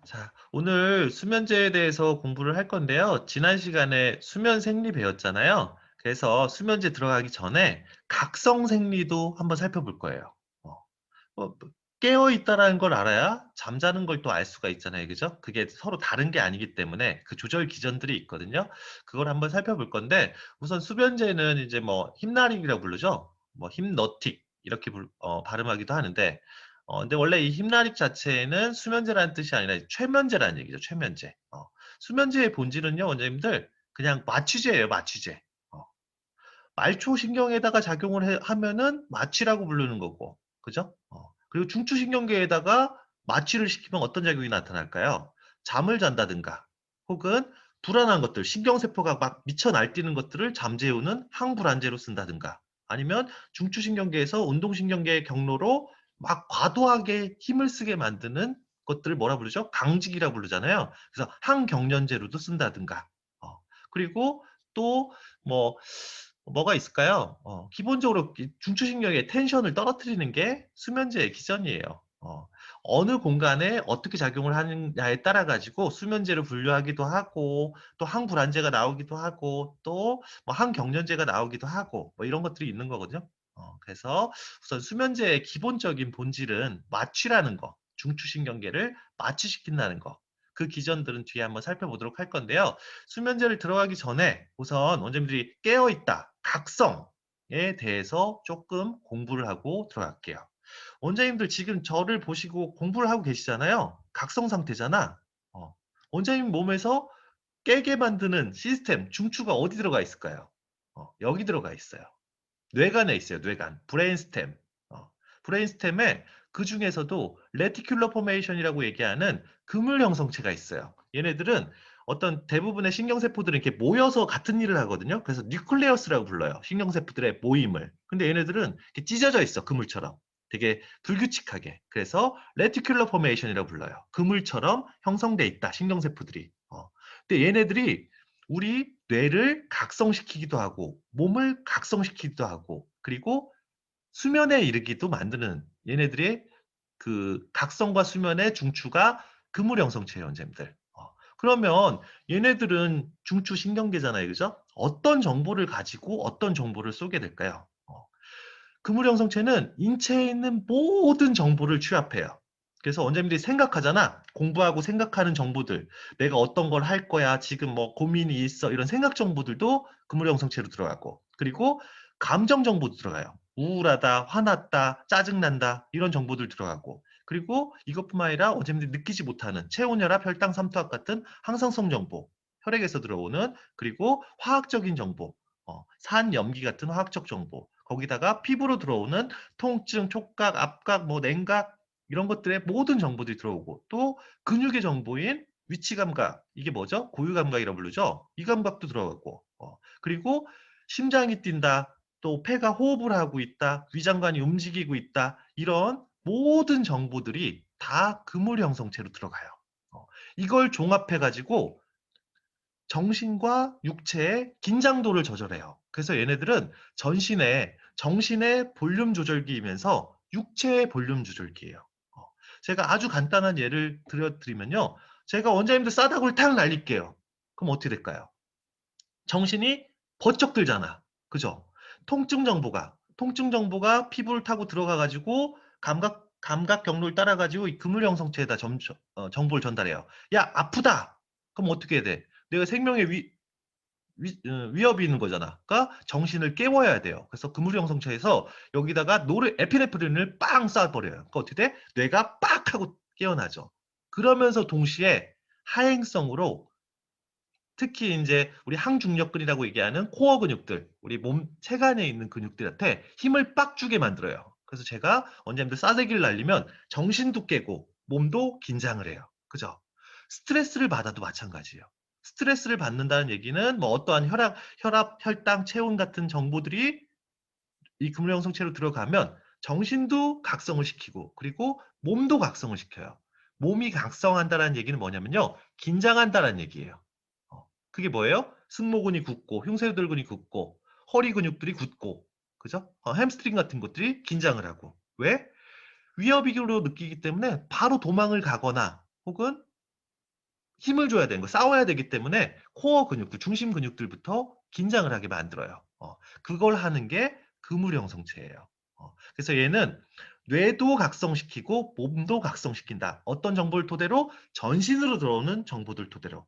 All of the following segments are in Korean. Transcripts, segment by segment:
자, 오늘 수면제에 대해서 공부를 할 건데요. 지난 시간에 수면 생리 배웠잖아요. 그래서 수면제 들어가기 전에 각성 생리도 한번 살펴볼 거예요. 어, 뭐, 깨어 있다라는 걸 알아야 잠자는 걸 또 알 수가 있잖아요. 그죠? 그게 서로 다른 게 아니기 때문에 그 조절 기전들이 있거든요. 그걸 한번 살펴볼 건데 우선 수면제는 이제 뭐 힘나릭이라고 부르죠. 뭐 힘너틱 이렇게 발음하기도 하는데 근데 원래 이 힘나릭 자체는 수면제라는 뜻이 아니라 최면제라는 얘기죠. 최면제. 수면제의 본질은요, 원장님들 그냥 마취제예요. 마취제. 어, 말초신경에다가 작용을 하면은 마취라고 부르는 거고, 그죠? 그리고 중추신경계에다가 마취를 시키면 어떤 작용이 나타날까요? 잠을 잔다든가, 혹은 불안한 것들, 신경세포가 막 미쳐 날뛰는 것들을 잠재우는 항불안제로 쓴다든가, 아니면 중추신경계에서 운동신경계의 경로로 막 과도하게 힘을 쓰게 만드는 것들을 뭐라 부르죠? 강직이라고 부르잖아요. 그래서 항경련제로도 쓴다든가. 그리고 또 뭐 뭐가 있을까요? 기본적으로 중추신경의 텐션을 떨어뜨리는 게 수면제의 기전이에요. 어느 공간에 어떻게 작용을 하느냐에 따라 가지고 수면제를 분류하기도 하고, 또 항불안제가 나오기도 하고, 또 뭐 항경련제가 나오기도 하고, 뭐 이런 것들이 있는 거거든요. 그래서 우선 수면제의 기본적인 본질은 마취라는 거, 중추신경계를 마취시킨다는 거. 그 기전들은 뒤에 한번 살펴보도록 할 건데요. 수면제를 들어가기 전에 우선 원장님들이 깨어있다, 각성에 대해서 조금 공부를 하고 들어갈게요. 원장님들 지금 저를 보시고 공부를 하고 계시잖아요. 각성 상태잖아. 어, 원장님 몸에서 깨게 만드는 시스템, 중추가 어디 들어가 있을까요? 여기 들어가 있어요. 뇌간에 있어요. 뇌간. 브레인스템. 브레인스템에 그 중에서도 레티큘러 포메이션이라고 얘기하는 그물 형성체가 있어요. 얘네들은 어떤 대부분의 신경세포들은 이렇게 모여서 같은 일을 하거든요. 그래서 뉴클레어스라고 불러요. 신경세포들의 모임을. 근데 얘네들은 이렇게 찢어져 있어. 그물처럼. 되게 불규칙하게. 그래서 레티큘러 포메이션이라고 불러요. 그물처럼 형성돼 있다. 신경세포들이. 근데 얘네들이 우리 뇌를 각성시키기도 하고 몸을 각성시키기도 하고 그리고 수면에 이르기도 만드는 얘네들의 그 각성과 수면의 중추가 그물 형성체예요, 원장님들. 그러면 얘네들은 중추 신경계잖아요, 그죠? 어떤 정보를 가지고 어떤 정보를 쏘게 될까요? 그물 형성체는 인체에 있는 모든 정보를 취합해요. 그래서 원장님들이 생각하잖아. 공부하고 생각하는 정보들. 내가 어떤 걸 할 거야. 지금 뭐 고민이 있어. 이런 생각 정보들도 그물 형성체로 들어가고. 그리고 감정 정보도 들어가요. 우울하다, 화났다, 짜증난다. 이런 정보들 들어가고. 그리고 이것뿐만 아니라 원장님들이 느끼지 못하는 체온혈압, 혈당, 삼투압 같은 항상성 정보. 혈액에서 들어오는 그리고 화학적인 정보. 산염기 같은 화학적 정보. 거기다가 피부로 들어오는 통증, 촉각, 압각, 뭐 냉각 이런 것들의 모든 정보들이 들어오고 또 근육의 정보인 위치 감각 이게 뭐죠? 고유 감각이라고 부르죠. 이 감각도 들어가고 그리고 심장이 뛴다. 또 폐가 호흡을 하고 있다. 위장관이 움직이고 있다. 이런 모든 정보들이 다 그물 형성체로 들어가요. 이걸 종합해 가지고 정신과 육체의 긴장도를 조절해요. 그래서 얘네들은 정신의 볼륨 조절기이면서 육체의 볼륨 조절기예요. 어, 제가 아주 간단한 예를 드리면요. 제가 원장님들 싸다구를 탁 날릴게요. 그럼 어떻게 될까요? 정신이 번쩍 들잖아. 그죠? 통증 정보가 피부를 타고 들어가 가지고 감각 경로를 따라 가지고 이 그물 형성체에다 정보를 전달해요. 야, 아프다. 그럼 어떻게 해야 돼? 내가 생명의 위협이 있는 거잖아. 그러니까 정신을 깨워야 돼요. 그래서 그물 형성체에서 여기다가 에피네프린을 빵 쏴버려요. 그러니까 어떻게 돼? 뇌가 빡 하고 깨어나죠. 그러면서 동시에 하행성으로 특히 이제 우리 항중력근이라고 얘기하는 코어 근육들, 우리 몸 체간에 있는 근육들한테 힘을 빡 주게 만들어요. 그래서 제가 원장님들 싸대기를 날리면 정신도 깨고 몸도 긴장을 해요. 그죠? 스트레스를 받아도 마찬가지예요. 스트레스를 받는다는 얘기는 뭐 어떠한 혈당, 체온 같은 정보들이 이 근무형성체로 들어가면 정신도 각성을 시키고 그리고 몸도 각성을 시켜요. 몸이 각성한다는 얘기는 뭐냐면요. 긴장한다는 얘기예요. 그게 뭐예요? 승모근이 굳고 흉쇄들근이 굳고 허리 근육들이 굳고 그죠? 햄스트링 같은 것들이 긴장을 하고 왜? 위협이로 느끼기 때문에 바로 도망을 가거나 혹은 힘을 줘야 되는 거, 싸워야 되기 때문에 코어 근육들, 중심 근육들부터 긴장을 하게 만들어요. 그걸 하는 게 그물형 성체예요. 그래서 얘는 뇌도 각성시키고 몸도 각성시킨다. 어떤 정보를 토대로? 전신으로 들어오는 정보들 토대로.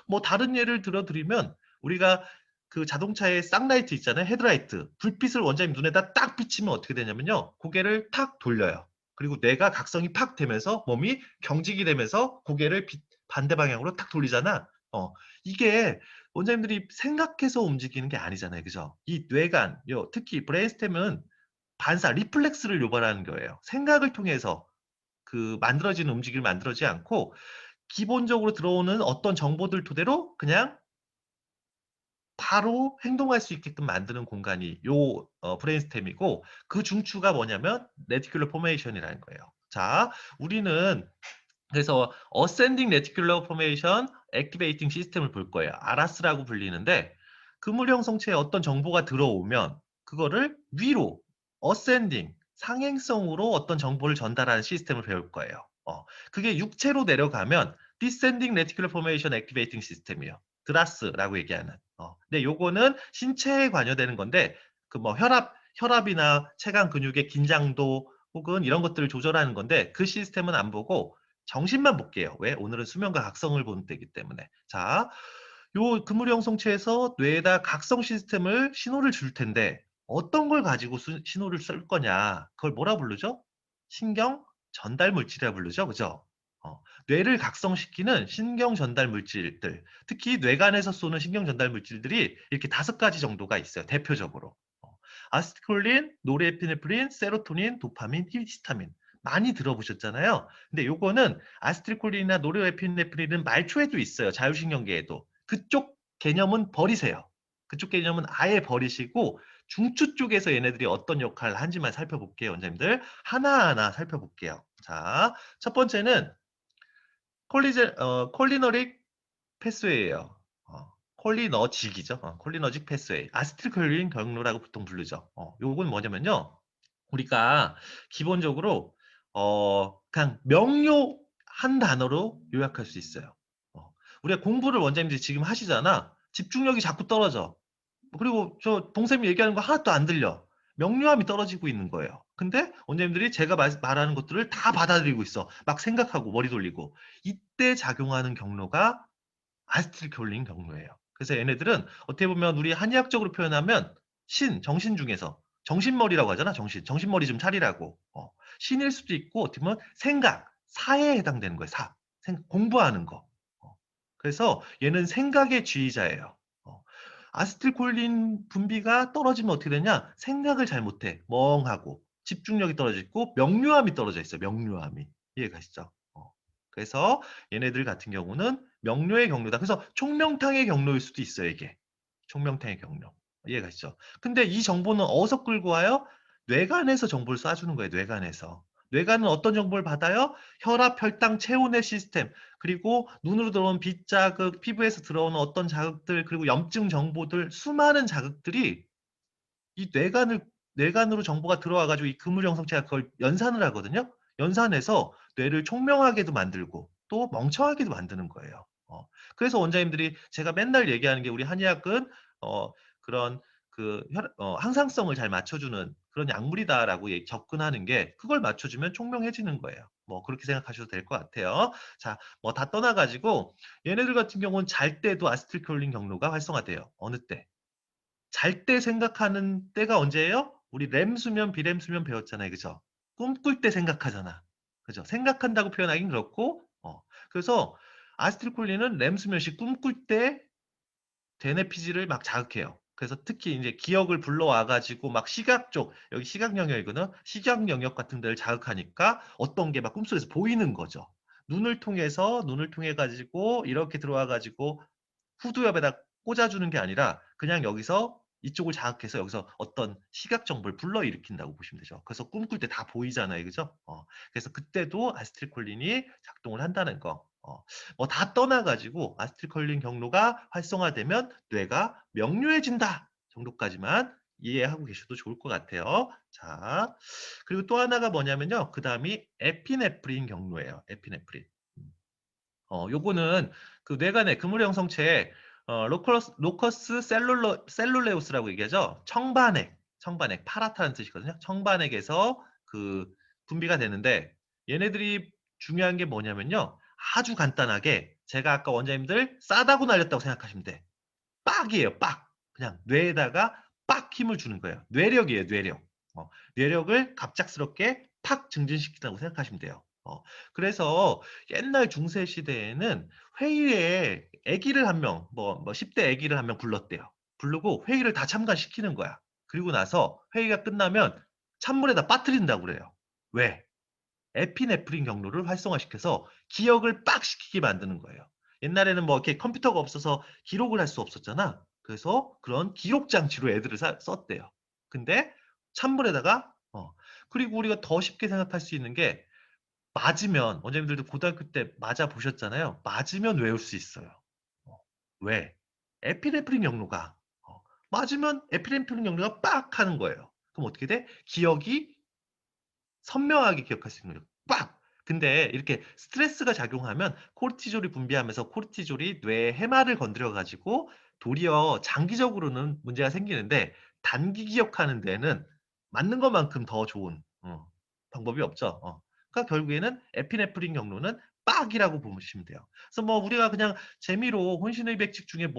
뭐 다른 예를 들어드리면 우리가 그 자동차에 쌍라이트 있잖아요. 헤드라이트. 불빛을 원장님 눈에다 딱 비치면 어떻게 되냐면요. 고개를 탁 돌려요. 그리고 뇌가 각성이 팍 되면서 몸이 경직이 되면서 고개를 반대 방향으로 탁 돌리잖아. 이게 원장님들이 생각해서 움직이는 게 아니잖아요. 그죠? 이 뇌간, 특히 브레인스템은 반사, 리플렉스를 유발하는 거예요. 생각을 통해서 그 만들어지는 움직임을 만들어지지 않고 기본적으로 들어오는 어떤 정보들 토대로 그냥 바로 행동할 수 있게끔 만드는 공간이 요 브레인스템이고 그 중추가 뭐냐면 레티큘러 포메이션이라는 거예요. 자, 우리는 그래서 어센딩 레티큘러 포메이션 액티베이팅 시스템을 볼 거예요. 아라스라고 불리는데 그물형 성체에 어떤 정보가 들어오면 그거를 위로 어센딩 상행성으로 어떤 정보를 전달하는 시스템을 배울 거예요. 그게 육체로 내려가면 디센딩 레티큘러 포메이션 액티베이팅 시스템이에요. 드라스라고 얘기하는. 근데 요거는 신체에 관여되는 건데 그 뭐 혈압이나 체관 근육의 긴장도 혹은 이런 것들을 조절하는 건데 그 시스템은 안 보고 정신만 볼게요. 왜? 오늘은 수면과 각성을 보는 때이기 때문에. 자, 요 그물형 성체에서 뇌에다 각성 시스템을 신호를 줄 텐데 어떤 걸 가지고 신호를 쓸 거냐? 그걸 뭐라 부르죠? 신경 전달 물질이라 부르죠. 그죠? 뇌를 각성시키는 신경 전달 물질들, 특히 뇌간에서 쏘는 신경 전달 물질들이 이렇게 5가지 정도가 있어요. 대표적으로. 아세틸콜린, 노르에피네프린, 세로토닌, 도파민, 히스타민. 많이 들어보셨잖아요. 근데 요거는 아세틸콜린이나 노르에피네프린은 말초에도 있어요. 자율신경계에도. 그쪽 개념은 버리세요. 그쪽 개념은 아예 버리시고 중추 쪽에서 얘네들이 어떤 역할을 하는지만 살펴볼게요, 원장님들. 하나하나 살펴볼게요. 자, 첫 번째는 콜리너릭 패스웨이예요. 콜리너직이죠. 콜리너직 패스웨이. 아세틸콜린 경로라고 보통 부르죠. 요건 뭐냐면요. 우리가 기본적으로 그냥 명료 한 단어로 요약할 수 있어요. 우리가 공부를 원장님들이 지금 하시잖아. 집중력이 자꾸 떨어져. 그리고 저 동생이 얘기하는 거 하나도 안 들려. 명료함이 떨어지고 있는 거예요. 근데 원장님들이 제가 말하는 것들을 다 받아들이고 있어. 막 생각하고 머리 돌리고. 이때 작용하는 경로가 아세틸콜린 경로예요. 그래서 얘네들은 어떻게 보면 우리 한의학적으로 표현하면 정신 중에서 정신머리라고 하잖아. 정신머리 좀 차리라고. 신일 수도 있고 어떻게 보면 생각, 사에 해당되는 거예요. 공부하는 거. 그래서 얘는 생각의 지휘자예요. 아세틸콜린 분비가 떨어지면 어떻게 되냐? 생각을 잘 못해. 멍하고 집중력이 떨어지고 명료함이 떨어져 있어요. 명료함이. 이해가시죠? 그래서 얘네들 같은 경우는 명료의 경로다. 그래서 총명탕의 경로일 수도 있어요, 이게. 총명탕의 경로. 이해가시죠? 근데 이 정보는 어디서 끌고 와요? 뇌간에서 정보를 쏴주는 거예요, 뇌간에서. 뇌간은 어떤 정보를 받아요? 혈압, 혈당, 체온의 시스템, 그리고 눈으로 들어오는 빛 자극, 피부에서 들어오는 어떤 자극들, 그리고 염증 정보들, 수많은 자극들이 이 뇌간으로 정보가 들어와가지고 이 그물 형성체가 그걸 연산을 하거든요. 연산해서 뇌를 총명하게도 만들고 또 멍청하게도 만드는 거예요. 그래서 원장님들이 제가 맨날 얘기하는 게 우리 한의학은 그런 항상성을 잘 맞춰주는 그런 약물이다라고 접근하는 게 그걸 맞춰주면 총명해지는 거예요. 뭐 그렇게 생각하셔도 될 것 같아요. 자, 뭐 다 떠나가지고 얘네들 같은 경우는 잘 때도 아세틸콜린 경로가 활성화돼요. 어느 때? 잘 때 생각하는 때가 언제예요? 우리 렘 수면, 비렘 수면 배웠잖아요. 그죠? 꿈꿀 때 생각하잖아. 그죠? 생각한다고 표현하긴 그렇고, 그래서 아세틸콜린은 렘 수면 시 꿈꿀 때 대뇌피질을 막 자극해요. 그래서 특히 이제 기억을 불러와 가지고 막 시각 쪽, 여기 시각 영역이거든. 시각 영역 같은 데를 자극하니까 어떤 게 막 꿈속에서 보이는 거죠. 눈을 통해 가지고 이렇게 들어와 가지고 후두엽에다 꽂아주는 게 아니라 그냥 여기서 이쪽을 자극해서 여기서 어떤 시각 정보를 불러일으킨다고 보시면 되죠. 그래서 꿈꿀 때 다 보이잖아요. 그죠? 그래서 그때도 아세틸콜린이 작동을 한다는 거. 뭐 다 떠나가지고 아세틸콜린 경로가 활성화되면 뇌가 명료해진다 정도까지만 이해하고 계셔도 좋을 것 같아요. 자, 그리고 또 하나가 뭐냐면요. 그 다음이 에피네프린 경로예요. 에피네프린. 요거는 그 뇌간의 그물 형성체에 로커스 셀룰레우스라고 얘기하죠. 청반액, 파랗다는 뜻이거든요. 청반액에서 그 분비가 되는데 얘네들이 중요한 게 뭐냐면요. 아주 간단하게 제가 아까 원장님들 싸다고 날렸다고 생각하시면 돼. 빡이에요, 빡. 그냥 뇌에다가 빡 힘을 주는 거예요. 뇌력이에요, 뇌력. 뇌력을 갑작스럽게 팍 증진시킨다고 생각하시면 돼요. 그래서 옛날 중세 시대에는 회의에 아기를 한 명, 뭐 10대 아기를 한 명 불렀대요. 부르고 회의를 다 참가시키는 거야. 그리고 나서 회의가 끝나면 찬물에다 빠뜨린다고 그래요. 왜? 에피네프린 경로를 활성화시켜서 기억을 빡 시키게 만드는 거예요. 옛날에는 뭐 이렇게 컴퓨터가 없어서 기록을 할 수 없었잖아. 그래서 그런 기록 장치로 애들을 썼대요. 근데 찬물에다가 그리고 우리가 더 쉽게 생각할 수 있는 게 맞으면 원장님들도 고등학교 때 맞아 보셨잖아요. 맞으면 외울 수 있어요. 왜? 에피네프린 경로가 맞으면 에피네프린 경로가 빡 하는 거예요. 그럼 어떻게 돼? 기억이 선명하게 기억할 수 있는 거죠. 빡! 근데 이렇게 스트레스가 작용하면 코르티졸이 분비하면서 코르티졸이 뇌의 해마를 건드려 가지고 도리어 장기적으로는 문제가 생기는데 단기 기억하는 데는 맞는 것만큼 더 좋은 방법이 없죠. 그러니까 결국에는 에피네프린 경로는 빡이라고 보시면 돼요. 그래서 뭐 우리가 그냥 재미로 혼신의백칙 중에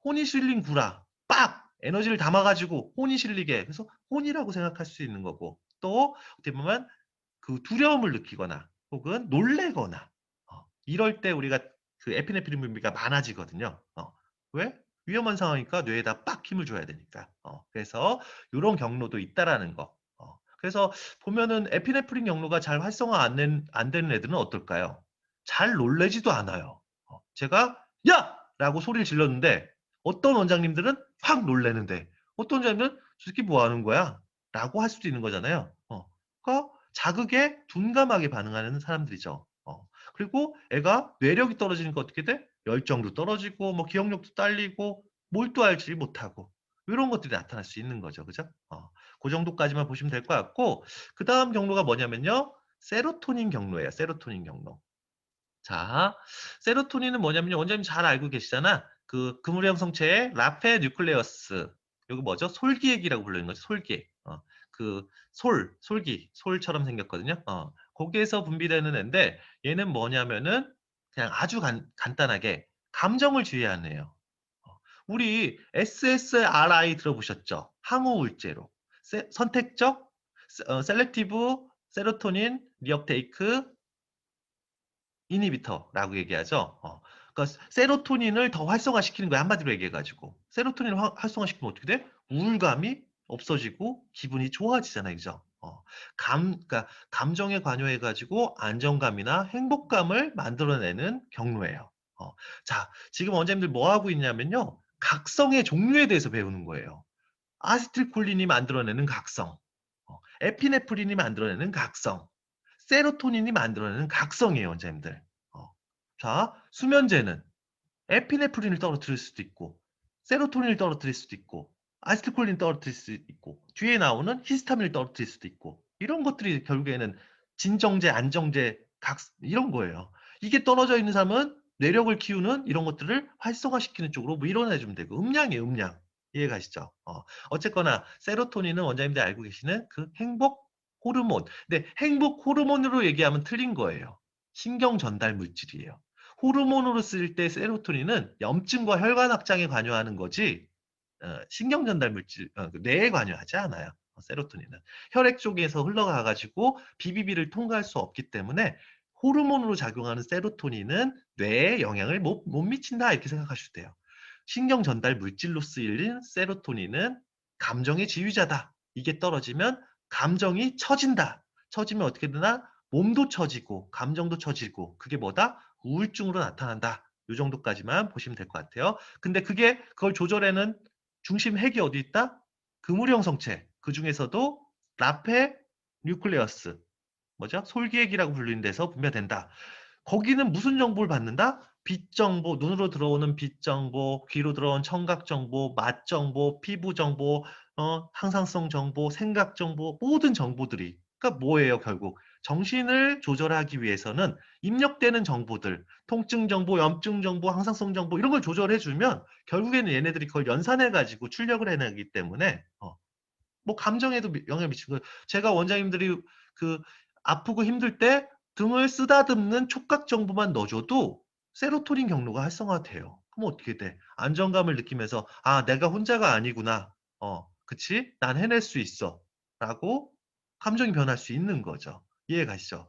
혼이 실린 구라, 빡! 에너지를 담아 가지고 혼이 실리게. 그래서 혼이라고 생각할 수 있는 거고 또 어떻게 보면 그 두려움을 느끼거나 혹은 놀래거나 이럴 때 우리가 그 에피네프린 분비가 많아지거든요. 왜? 위험한 상황이니까 뇌에다 빡 힘을 줘야 되니까. 그래서 요런 경로도 있다라는 거. 그래서 보면은 에피네프린 경로가 잘 활성화 안 되는 애들은 어떨까요? 잘 놀래지도 않아요. 제가 "야!" 라고 소리를 질렀는데 어떤 원장님들은 확 놀래는데 어떤 원장님들은 "저 새끼 뭐 하는 거야?" 라고 할 수도 있는 거잖아요. 그러니까 자극에 둔감하게 반응하는 사람들이죠. 그리고 애가 뇌력이 떨어지니까 어떻게 돼? 열정도 떨어지고 뭐 기억력도 딸리고 몰두하지 못하고 이런 것들이 나타날 수 있는 거죠. 그죠? 그 정도까지만 보시면 될 것 같고 그다음 경로가 뭐냐면요. 세로토닌 경로예요. 세로토닌 경로. 자, 세로토닌은 뭐냐면요. 원장님 잘 알고 계시잖아. 그 그물형 성체의 라페 뉴클레어스. 여기 뭐죠? 솔기액이라고 불리는 거죠. 솔기액. 그 솔처럼 생겼거든요. 거기에서 분비되는 애인데 얘는 뭐냐면은 그냥 아주 간단하게 감정을 주의하는 애예요. 우리 SSRI 들어보셨죠? 항우울제로. 선택적 셀렉티브 세로토닌 리업테이크 이니비터라고 얘기하죠. 그러니까 세로토닌을 더 활성화시키는 거야. 한마디로 얘기해 가지고. 세로토닌을 활성화시키면 어떻게 돼? 우울감이 없어지고 기분이 좋아지잖아요. 그죠? 그러니까 감정에 관여해 가지고 안정감이나 행복감을 만들어내는 경로예요. 자, 지금 원장님들 뭐 하고 있냐면요. 각성의 종류에 대해서 배우는 거예요. 아세틸콜린이 만들어내는 각성, 에피네프린이 만들어내는 각성, 세로토닌이 만들어내는 각성이에요, 원장님들. 자, 수면제는 에피네프린을 떨어뜨릴 수도 있고, 세로토닌을 떨어뜨릴 수도 있고, 아세틸콜린을 떨어뜨릴 수도 있고, 뒤에 나오는 히스타민을 떨어뜨릴 수도 있고, 이런 것들이 결국에는 진정제, 안정제, 이런 거예요. 이게 떨어져 있는 사람은 뇌력을 키우는 이런 것들을 활성화시키는 쪽으로 밀어내주면 되고, 음량이에요, 음량. 이해가시죠? 어쨌거나, 세로토닌은 원장님들이 알고 계시는 그 행복 호르몬. 근데 행복 호르몬으로 얘기하면 틀린 거예요. 신경 전달 물질이에요. 호르몬으로 쓸 때 세로토닌은 염증과 혈관 확장에 관여하는 거지 신경 전달 물질 그 뇌에 관여하지 않아요. 세로토닌은 혈액 쪽에서 흘러가 가지고 BBB를 통과할 수 없기 때문에 호르몬으로 작용하는 세로토닌은 뇌에 영향을 못 미친다 이렇게 생각하셔도 돼요. 신경 전달 물질로 쓰이는 세로토닌은 감정의 지휘자다. 이게 떨어지면 감정이 처진다. 처지면 어떻게 되나? 몸도 처지고 감정도 처지고 그게 뭐다? 우울증으로 나타난다. 요 정도까지만 보시면 될 것 같아요. 근데 그걸 조절하는 중심 핵이 어디 있다? 그물형 성체. 그중에서도 라페 뉴클레어스. 뭐죠? 솔기액이라고 불리는 데서 분배된다. 거기는 무슨 정보를 받는다? 빛 정보, 눈으로 들어오는 빛 정보, 귀로 들어온 청각 정보, 맛 정보, 피부 정보, 항상성 정보, 생각 정보, 모든 정보들이. 그러니까 뭐예요, 결국? 정신을 조절하기 위해서는 입력되는 정보들, 통증 정보, 염증 정보, 항상성 정보 이런 걸 조절해 주면 결국에는 얘네들이 그걸 연산해 가지고 출력을 해내기 때문에 뭐 감정에도 영향을 미치고 제가 원장님들이 그 아프고 힘들 때 등을 쓰다듬는 촉각 정보만 넣어줘도 세로토닌 경로가 활성화돼요. 그럼 어떻게 돼? 안정감을 느끼면서 '아 내가 혼자가 아니구나. 그치? 난 해낼 수 있어.' 라고 감정이 변할 수 있는 거죠. 이해 가시죠?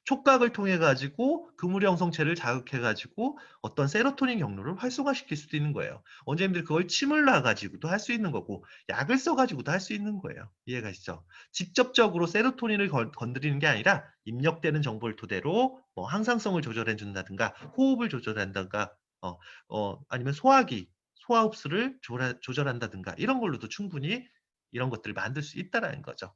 촉각을 통해 가지고 그물형 성체를 자극해 가지고 어떤 세로토닌 경로를 활성화시킬 수도 있는 거예요. 원장님들이 그걸 침을 놔 가지고도 할 수 있는 거고 약을 써 가지고도 할 수 있는 거예요. 이해 가시죠? 직접적으로 세로토닌을 건드리는 게 아니라 입력되는 정보를 토대로 뭐 항상성을 조절해 준다든가 호흡을 조절한다든가 아니면 소화기, 소화 흡수를 조절한다든가 이런 걸로도 충분히 이런 것들을 만들 수 있다라는 거죠.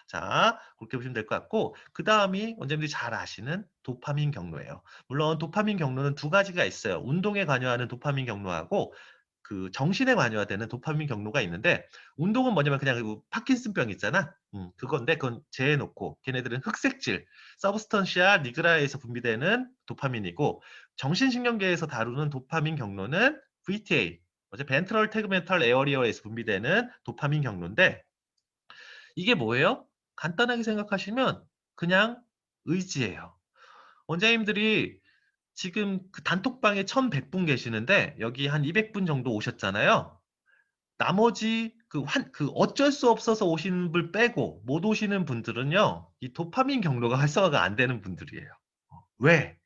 자, 그렇게 보시면 될 것 같고 그다음이 원장님들이 잘 아시는 도파민 경로예요. 물론 도파민 경로는 두 가지가 있어요. 운동에 관여하는 도파민 경로하고 그 정신에 관여되는 도파민 경로가 있는데 운동은 뭐냐면 그냥 그 파킨슨병 있잖아. 그건데 그건 제해놓고 걔네들은 흑색질, 서브스턴시아 니그라에서 분비되는 도파민이고 정신신경계에서 다루는 도파민 경로는 VTA, 벤트럴 태그멘탈 에어리어에서 분비되는 도파민 경로인데 이게 뭐예요? 간단하게 생각하시면 그냥 의지예요. 원장님들이 지금 그 단톡방에 1,100분 계시는데 여기 한 200분 정도 오셨잖아요. 나머지 그 어쩔 수 없어서 오시는 분 빼고 못 오시는 분들은요. 이 도파민 경로가 활성화가 안 되는 분들이에요. 왜?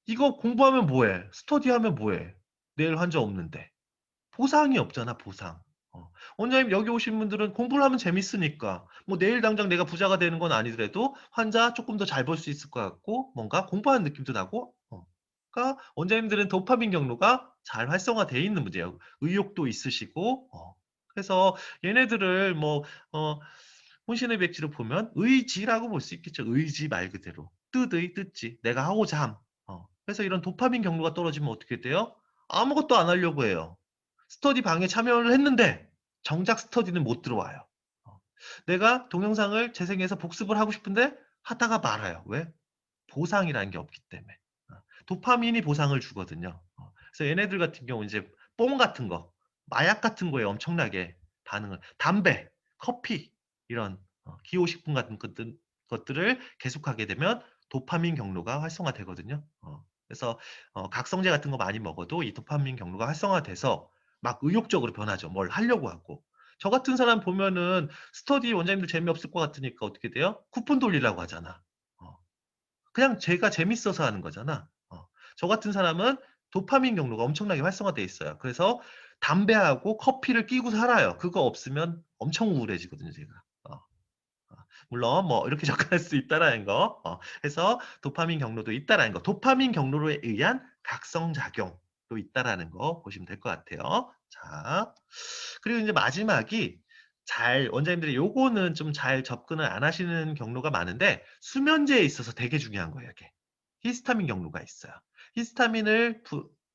이거 공부하면 뭐해? 스터디하면 뭐해? 내일 환자 없는데. 보상이 없잖아, 보상. 원장님 여기 오신 분들은 공부를 하면 재밌으니까 뭐 내일 당장 내가 부자가 되는 건 아니더라도 환자 조금 더 잘 볼 수 있을 것 같고 뭔가 공부하는 느낌도 나고 그러니까 원장님들은 도파민 경로가 잘 활성화되어 있는 문제예요. 의욕도 있으시고 그래서 얘네들을 뭐 혼신의 백지로 보면 의지라고 볼 수 있겠죠. 의지 말 그대로. 뜻의 뜻지. 내가 하고자 함. 그래서 이런 도파민 경로가 떨어지면 어떻게 돼요? 아무것도 안 하려고 해요. 스터디 방에 참여를 했는데 정작 스터디는 못 들어와요. 어. 내가 동영상을 재생해서 복습을 하고 싶은데 하다가 말아요. 왜? 보상이라는 게 없기 때문에. 도파민이 보상을 주거든요. 그래서 얘네들 같은 경우 이제 뽕 같은 거, 마약 같은 거에 엄청나게 반응을, 담배, 커피 이런 기호식품 같은 것들을 계속하게 되면 도파민 경로가 활성화되거든요. 그래서 각성제 같은 거 많이 먹어도 이 도파민 경로가 활성화돼서 막 의욕적으로 변하죠. 뭘 하려고 하고. 저 같은 사람 보면은 스터디 원장님들 재미없을 것 같으니까 어떻게 돼요? 쿠폰 돌리라고 하잖아. 어. 그냥 제가 재밌어서 하는 거잖아. 저 같은 사람은 도파민 경로가 엄청나게 활성화돼 있어요. 그래서 담배하고 커피를 끼고 살아요. 그거 없으면 엄청 우울해지거든요, 제가. 어, 물론 뭐 이렇게 접근할 수 있다라는 거. 해서 도파민 경로도 있다라는 거. 도파민 경로에 의한 각성 작용도 있다라는 거 보시면 될 것 같아요. 자, 그리고 이제 마지막이 잘 원장님들이 요거는 좀 잘 접근을 안 하시는 경로가 많은데 수면제에 있어서 되게 중요한 거예요, 이게. 히스타민 경로가 있어요. 히스타민을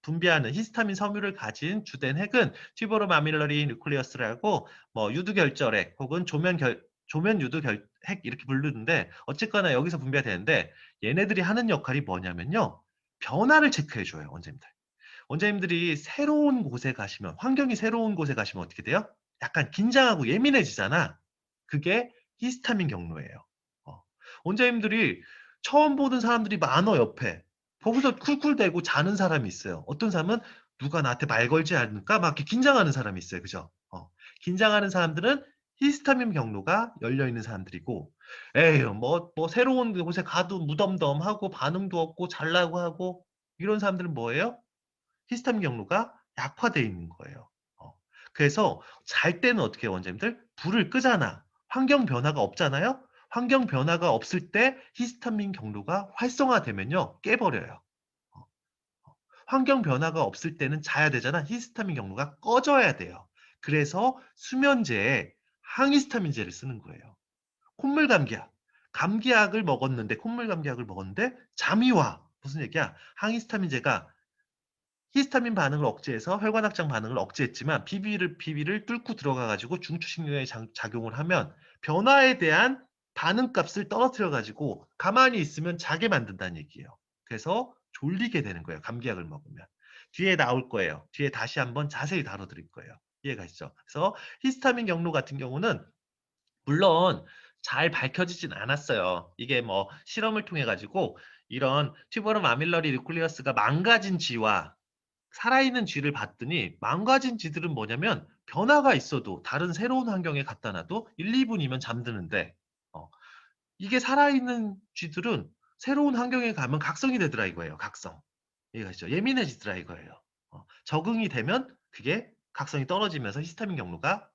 분비하는 히스타민 섬유를 가진 주된 핵은 튜버로 마밀러리 뉴클리어스라고 뭐 유두결절핵 혹은 조면 유두핵 이렇게 부르는데 어쨌거나 여기서 분비가 되는데 얘네들이 하는 역할이 뭐냐면요. 변화를 체크해 줘요, 원장님들. 원장님들이 새로운 곳에 가시면 환경이 새로운 곳에 가시면 어떻게 돼요? 약간 긴장하고 예민해지잖아. 그게 히스타민 경로예요. 어. 원장님들이 처음 보는 사람들이 많어 옆에. 거기서 쿨쿨대고 자는 사람이 있어요. 어떤 사람은 누가 나한테 말 걸지 않을까? 막 이렇게 긴장하는 사람이 있어요. 그죠? 긴장하는 사람들은 히스타민 경로가 열려 있는 사람들이고, 에휴, 뭐 새로운 곳에 가도 무덤덤하고 반응도 없고 잘나고 하고 이런 사람들은 뭐예요? 히스타민 경로가 약화되어 있는 거예요. 그래서 잘 때는 어떻게 해요, 원장님들? 불을 끄잖아. 환경 변화가 없잖아요? 환경 변화가 없을 때 히스타민 경로가 활성화되면요, 깨버려요. 어, 환경 변화가 없을 때는 자야 되잖아. 히스타민 경로가 꺼져야 돼요. 그래서 수면제에 항히스타민제를 쓰는 거예요. 콧물 감기약. 감기약을 먹었는데, 콧물 감기약을 먹었는데, 잠이 와. 무슨 얘기야? 항히스타민제가 히스타민 반응을 억제해서 혈관확장 반응을 억제했지만 비비를 뚫고 들어가 가지고 중추신경에 작용을 하면 변화에 대한 반응값을 떨어뜨려 가지고 가만히 있으면 자게 만든다는 얘기예요. 그래서 졸리게 되는 거예요, 감기약을 먹으면. 뒤에 나올 거예요. 뒤에 다시 한번 자세히 다뤄 드릴 거예요. 이해가 있죠? 그래서 히스타민 경로 같은 경우는 물론 잘 밝혀지진 않았어요. 이게 뭐 실험을 통해 가지고 이런 튜버름 아밀러리 뉴클리어스가 망가진 쥐와 살아있는 쥐를 봤더니 망가진 쥐들은 뭐냐면 변화가 있어도 다른 새로운 환경에 갖다 놔도 1-2분이면 잠드는데 어 이게 살아있는 쥐들은 새로운 환경에 가면 각성이 되더라 이거예요, 각성. 이해가시죠? 예민해지더라 이거예요. 적응이 되면 그게 각성이 떨어지면서 히스타민 경로가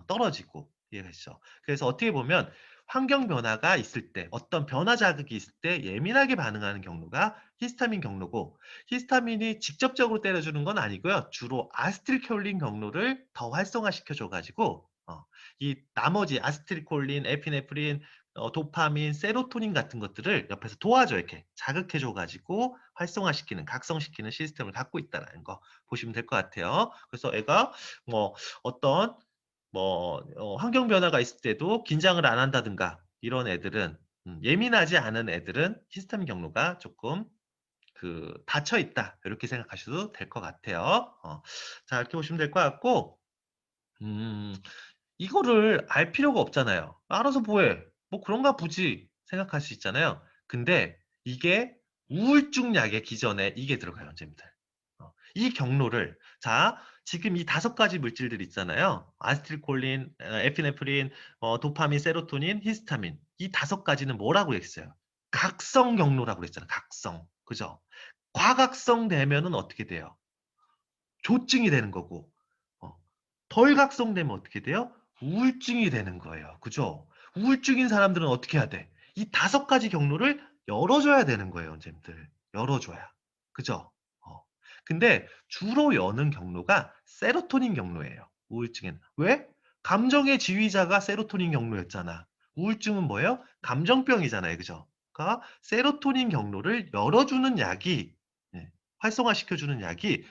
떨어지고 이해가시죠? 그래서 어떻게 보면 환경 변화가 있을 때 어떤 변화 자극이 있을 때 예민하게 반응하는 경로가 히스타민 경로고 히스타민이 직접적으로 때려주는 건 아니고요. 주로 아세틸콜린 경로를 더 활성화시켜 줘 가지고 이 나머지 아세틸콜린, 에피네프린, 도파민, 세로토닌 같은 것들을 옆에서 도와줘 이렇게 자극해 줘 가지고 활성화시키는 각성시키는 시스템을 갖고 있다라는 거 보시면 될 것 같아요. 그래서 애가 뭐 어떤 환경 변화가 있을 때도 긴장을 안 한다든가 이런 애들은 예민하지 않은 애들은 히스타민 경로가 조금 닫혀 있다. 이렇게 생각하셔도 될 것 같아요. 자, 이렇게 보시면 될 것 같고 음 이거를 알 필요가 없잖아요. '알아서 뭐 해. 뭐 그런가 보지.' 생각할 수 있잖아요. 근데 이게 우울증 약의 기전에 이게 들어가요, 선생님들. 이 경로를 자 지금 이 5가지 물질들 있잖아요. 아세틸콜린, 에피네프린, 도파민, 세로토닌, 히스타민. 이 5가지는 뭐라고 했어요? 각성 경로라고 그랬잖아요. 각성. 그죠? 과각성되면은 어떻게 돼요? 조증이 되는 거고 어 덜 각성되면 어떻게 돼요? 우울증이 되는 거예요. 그죠? 우울증인 사람들은 어떻게 해야 돼? 이 5가지 경로를 열어줘야 되는 거예요, 선생님들. 열어줘야. 그죠? 어. 근데 주로 여는 경로가 세로토닌 경로예요, 우울증에는. 왜? 감정의 지휘자가 세로토닌 경로였잖아. 우울증은 뭐예요? 감정병이잖아요. 그죠? 그러니까 세로토닌 경로를 열어주는 약이 예, 활성화시켜주는 약이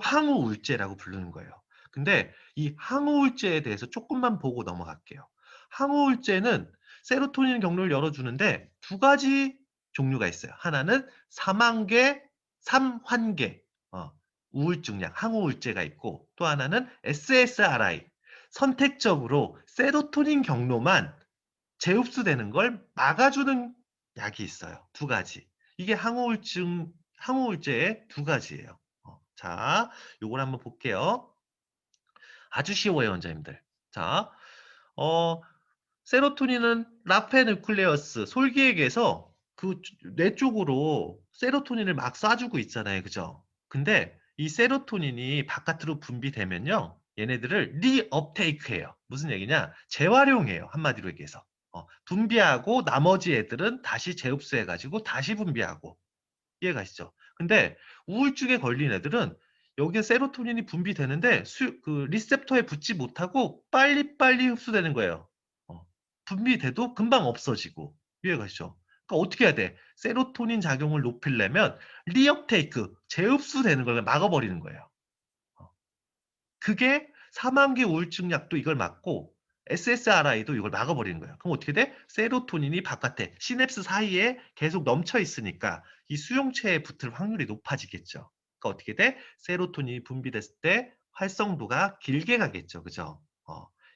항우울제라고 부르는 거예요. 근데 이 항우울제에 대해서 조금만 보고 넘어갈게요. 항우울제는 세로토닌 경로를 열어주는데 2가지 종류가 있어요. 하나는 삼환계, 삼환계 우울증약, 항우울제가 있고 또 하나는 SSRI, 선택적으로 세로토닌 경로만 재흡수되는 걸 막아주는 약이 있어요. 2가지. 이게 항우울제의 2가지예요. 자, 요걸 한번 볼게요. 아주 쉬워요, 원장님들. 자, 어, 세로토닌은 라페누클레어스 솔기액에서 뇌 쪽으로 세로토닌을 막 쏴주고 있잖아요. 그죠? 근데 이 세로토닌이 바깥으로 분비되면요. 얘네들을 리업테이크해요. 무슨 얘기냐? 재활용해요. 한마디로 얘기해서. 분비하고 나머지 애들은 다시 재흡수해가지고 다시 분비하고. 이해가시죠? 근데 우울증에 걸린 애들은 여기에 세로토닌이 분비되는데 리셉터에 붙지 못하고 빨리빨리 흡수되는 거예요. 분비돼도 금방 없어지고. 이해가시죠? 그러니까 어떻게 해야 돼? 세로토닌 작용을 높이려면 리업테이크, 재흡수되는 걸 막아버리는 거예요. 어. 그게 사만기 우울증 약도 이걸 막고 SSRI도 이걸 막아버리는 거예요. 그럼 어떻게 돼? 세로토닌이 바깥에 시냅스 사이에 계속 넘쳐 있으니까 이 수용체에 붙을 확률이 높아지겠죠. 그러니까 어떻게 돼? 세로토닌이 분비됐을 때 활성도가 길게 가겠죠. 그죠?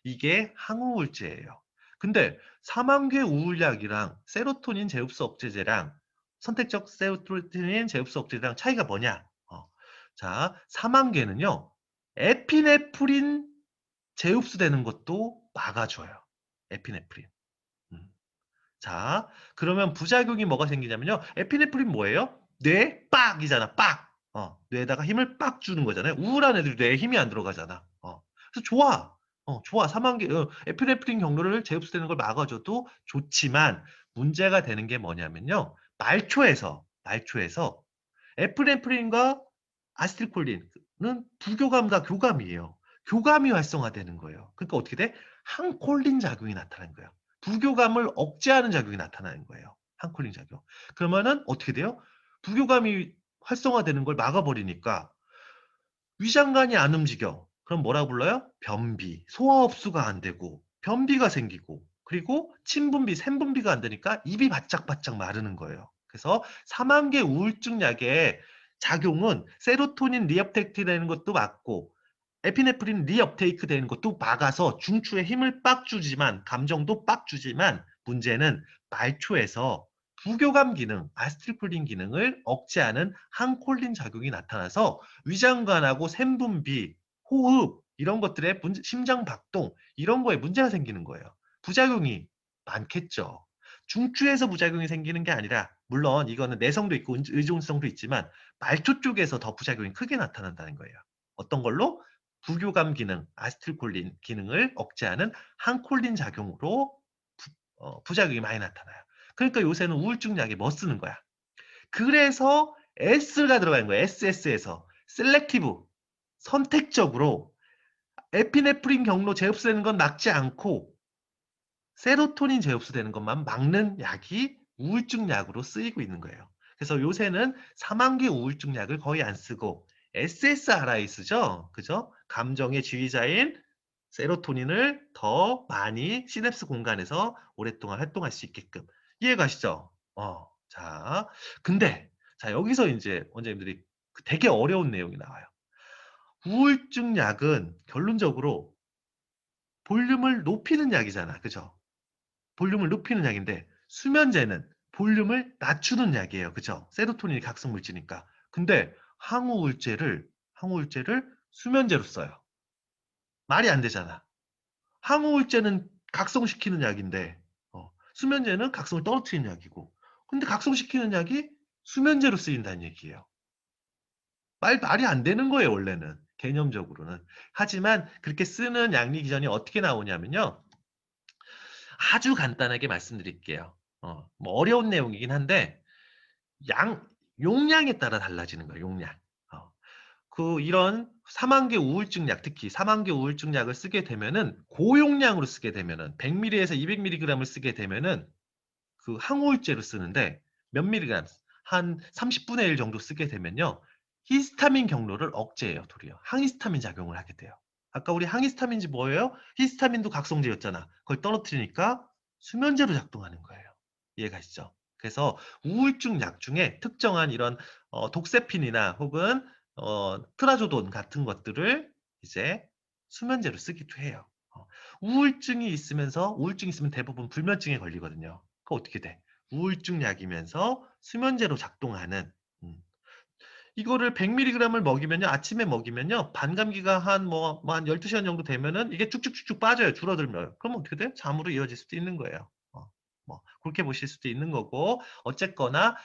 이게 항우울제예요. 근데 사만계 우울약이랑 세로토닌 재흡수 억제제랑 선택적 세로토닌 재흡수 억제제랑 차이가 뭐냐? 자, 사만계는요. 에피네프린 재흡수되는 것도 막아줘요. 에피네프린. 음. 자, 그러면 부작용이 뭐가 생기냐면요. 에피네프린 뭐예요? 뇌 빡이잖아. 빡. 뇌에다가 힘을 빡 주는 거잖아요. 우울한 애들 뇌에 힘이 안 들어가잖아. 그래서 좋아. 좋아. 에피네프린 경로를 재흡수되는 걸 막아줘도 좋지만 문제가 되는 게 뭐냐면요. 말초에서 에프네프린과 아세틸콜린은 부교감과 교감이에요. 교감이 활성화되는 거예요. 그러니까 어떻게 돼? 항콜린 작용이 나타나는 거예요. 부교감을 억제하는 작용이 나타나는 거예요. 항콜린 작용. 그러면은 어떻게 돼요? 부교감이 활성화되는 걸 막아버리니까 위장관이 안 움직여. 그럼 뭐라 불러요? 변비. 소화 흡수가 안 되고 변비가 생기고 그리고 침분비, 샘분비가 안 되니까 입이 바짝바짝 마르는 거예요. 그래서 사만개 우울증 약의 작용은 세로토닌 리업테이크 되는 것도 막고 에피네프린 리업테이크 되는 것도 막아서 중추에 힘을 빡 주지만 감정도 빡 주지만 문제는 말초에서 부교감 기능, 아세틸콜린 기능을 억제하는 항콜린 작용이 나타나서 위장관하고 샘분비, 호흡 이런 것들에 심장 박동 이런 거에 문제가 생기는 거예요. 부작용이 많겠죠. 중추에서 부작용이 생기는 게 아니라 물론 이거는 내성도 있고 의존성도 있지만 말초 쪽에서 더 부작용이 크게 나타난다는 거예요. 어떤 걸로? 부교감 기능, 아세틸콜린 기능을 억제하는 항콜린 작용으로 부작용이 많이 나타나요. 그러니까 요새는 우울증 약에 뭐 쓰는 거야? 그래서 S가 들어가는 거예요. SS에서 셀렉티브, 선택적으로 에피네프린 경로 재흡수되는 건 막지 않고 세로토닌 재흡수되는 것만 막는 약이 우울증 약으로 쓰이고 있는 거예요. 그래서 요새는 사만개 우울증 약을 거의 안 쓰고 SSRI 쓰죠. 그죠? 감정의 지휘자인 세로토닌을 더 많이 시냅스 공간에서 오랫동안 활동할 수 있게끔. 이해가시죠? 자, 근데 자 여기서 이제 원장님들이 되게 어려운 내용이 나와요. 우울증 약은 결론적으로 볼륨을 높이는 약이잖아. 그죠? 볼륨을 높이는 약인데 수면제는 볼륨을 낮추는 약이에요. 그죠? 세로토닌이 각성 물질이니까. 근데 항우울제를 수면제로 써요. 말이 안 되잖아. 항우울제는 각성시키는 약인데 수면제는 각성을 떨어뜨리는 약이고 근데 각성시키는 약이 수면제로 쓰인다는 얘기예요. 말이 안 되는 거예요, 원래는. 개념적으로는. 하지만 그렇게 쓰는 양리 기전이 어떻게 나오냐면요. 아주 간단하게 말씀드릴게요. 뭐 어려운 내용이긴 한데 양 용량에 따라 달라지는 거예요. 용량. 어. 이런 사만개 우울증 약, 특히 사만개 우울증 약을 쓰게 되면은 고용량으로 쓰게 되면은 100ml에서 200mg을 쓰게 되면은 그 항우울제로 쓰는데 몇 mg 한 30분의 1 정도 쓰게 되면요. 히스타민 경로를 억제해요, 도리어. 항히스타민 작용을 하게 돼요. 아까 우리 항히스타민이 뭐예요? 히스타민도 각성제였잖아. 그걸 떨어뜨리니까 수면제로 작동하는 거예요. 이해가시죠? 그래서 우울증 약 중에 특정한 이런 독세핀이나 혹은 트라조돈 같은 것들을 이제 수면제로 쓰기도 해요. 우울증이 있으면 대부분 불면증에 걸리거든요. 그 어떻게 돼? 우울증 약이면서 수면제로 작동하는 이거를 100mg을 먹이면요. 아침에 먹이면요. 반감기가 한 12시간 정도 되면은 이게 쭉쭉쭉쭉 빠져요. 줄어들면. 그럼 어떻게 돼? 잠으로 이어질 수도 있는 거예요. 뭐 그렇게 보실 수도 있는 거고 어쨌거나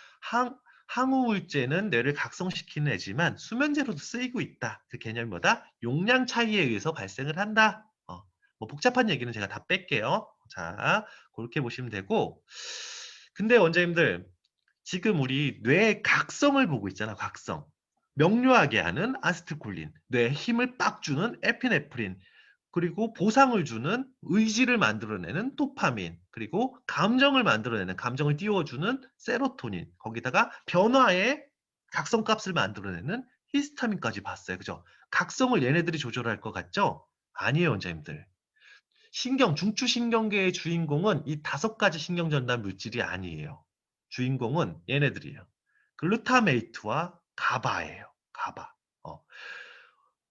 항우울제는 뇌를 각성시키는 애지만 수면제로도 쓰이고 있다. 그 개념이 뭐다? 용량 차이에 의해서 발생을 한다. 뭐 복잡한 얘기는 제가 다 뺄게요. 자, 그렇게 보시면 되고 근데 원장님들 지금 우리 뇌의 각성을 보고 있잖아, 각성. 명료하게 하는 아세틸콜린, 뇌에 힘을 빡 주는 에피네프린, 그리고 보상을 주는 의지를 만들어내는 도파민, 그리고 감정을 만들어내는, 감정을 띄워주는 세로토닌, 거기다가 변화의 각성값을 만들어내는 히스타민까지 봤어요. 그죠? 각성을 얘네들이 조절할 것 같죠? 아니에요, 원장님들. 중추신경계의 주인공은 이 5가지 신경전달 물질이 아니에요. 주인공은 얘네들이에요. 글루타메이트와 가바예요. 가바.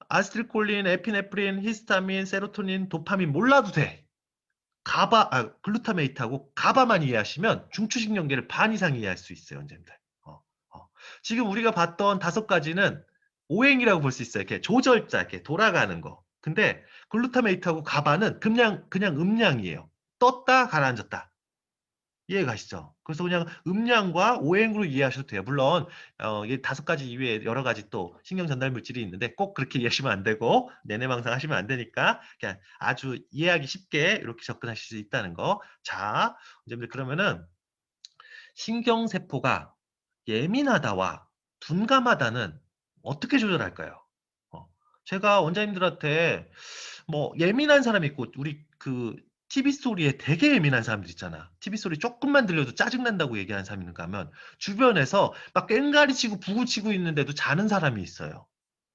아세틸콜린, 에피네프린, 히스타민, 세로토닌, 도파민 몰라도 돼. 글루타메이트하고 가바만 이해하시면 중추신경계를 반 이상 이해할 수 있어요, 원장님들. 지금 우리가 봤던 5가지는 오행이라고 볼 수 있어요. 이렇게 조절자, 이렇게 돌아가는 거. 근데 글루타메이트하고 가바는 그냥 음량이에요. 떴다, 가라앉았다. 이해 가시죠? 그래서 그냥 음량과 오행으로 이해하셔도 돼요. 물론 이게 5가지 이외에 여러 가지 또 신경 전달 물질이 있는데 꼭 그렇게 이해하시면 안 되고 내내망상 하시면 안 되니까 그냥 아주 이해하기 쉽게 이렇게 접근하실 수 있다는 거. 자, 이제 그러면은 신경세포가 예민하다와 둔감하다는 어떻게 조절할까요? 어, 제가 원장님들한테 뭐 예민한 사람이 있고 우리 그 TV 소리에 되게 예민한 사람들 있잖아. TV 소리 조금만 들려도 짜증난다고 얘기하는 사람이 있는가 하면 주변에서 막 꽹가리 치고 부구 치고 있는데도 자는 사람이 있어요.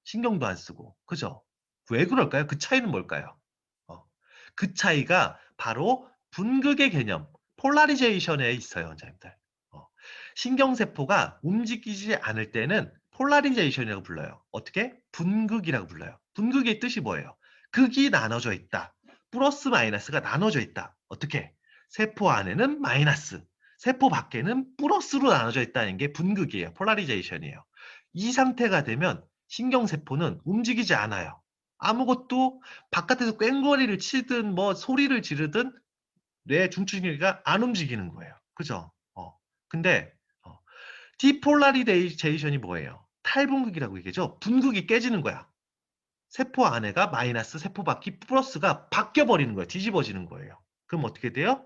신경도 안 쓰고. 그죠? 왜 그럴까요? 그 차이는 뭘까요? 어, 그 차이가 바로 분극의 개념, 폴라리제이션에 있어요, 원장님들. 어, 신경세포가 움직이지 않을 때는 폴라리제이션이라고 불러요. 어떻게? 분극이라고 불러요. 분극의 뜻이 뭐예요? 극이 나눠져 있다. 플러스 마이너스가 나눠져 있다. 어떻게? 세포 안에는 마이너스, 세포 밖에는 플러스로 나눠져 있다는 게 분극이에요. 폴라리제이션이에요. 이 상태가 되면 신경세포는 움직이지 않아요. 아무것도 바깥에서 꽹과리를 치든 뭐 소리를 지르든 뇌 중추신경이가 안 움직이는 거예요. 그죠? 근데 디폴라리제이션이 뭐예요? 탈분극이라고 얘기하죠. 분극이 깨지는 거야. 세포 안에가 마이너스, 세포 밖이 플러스가 바뀌어 버리는 거예요. 뒤집어지는 거예요. 그럼 어떻게 돼요?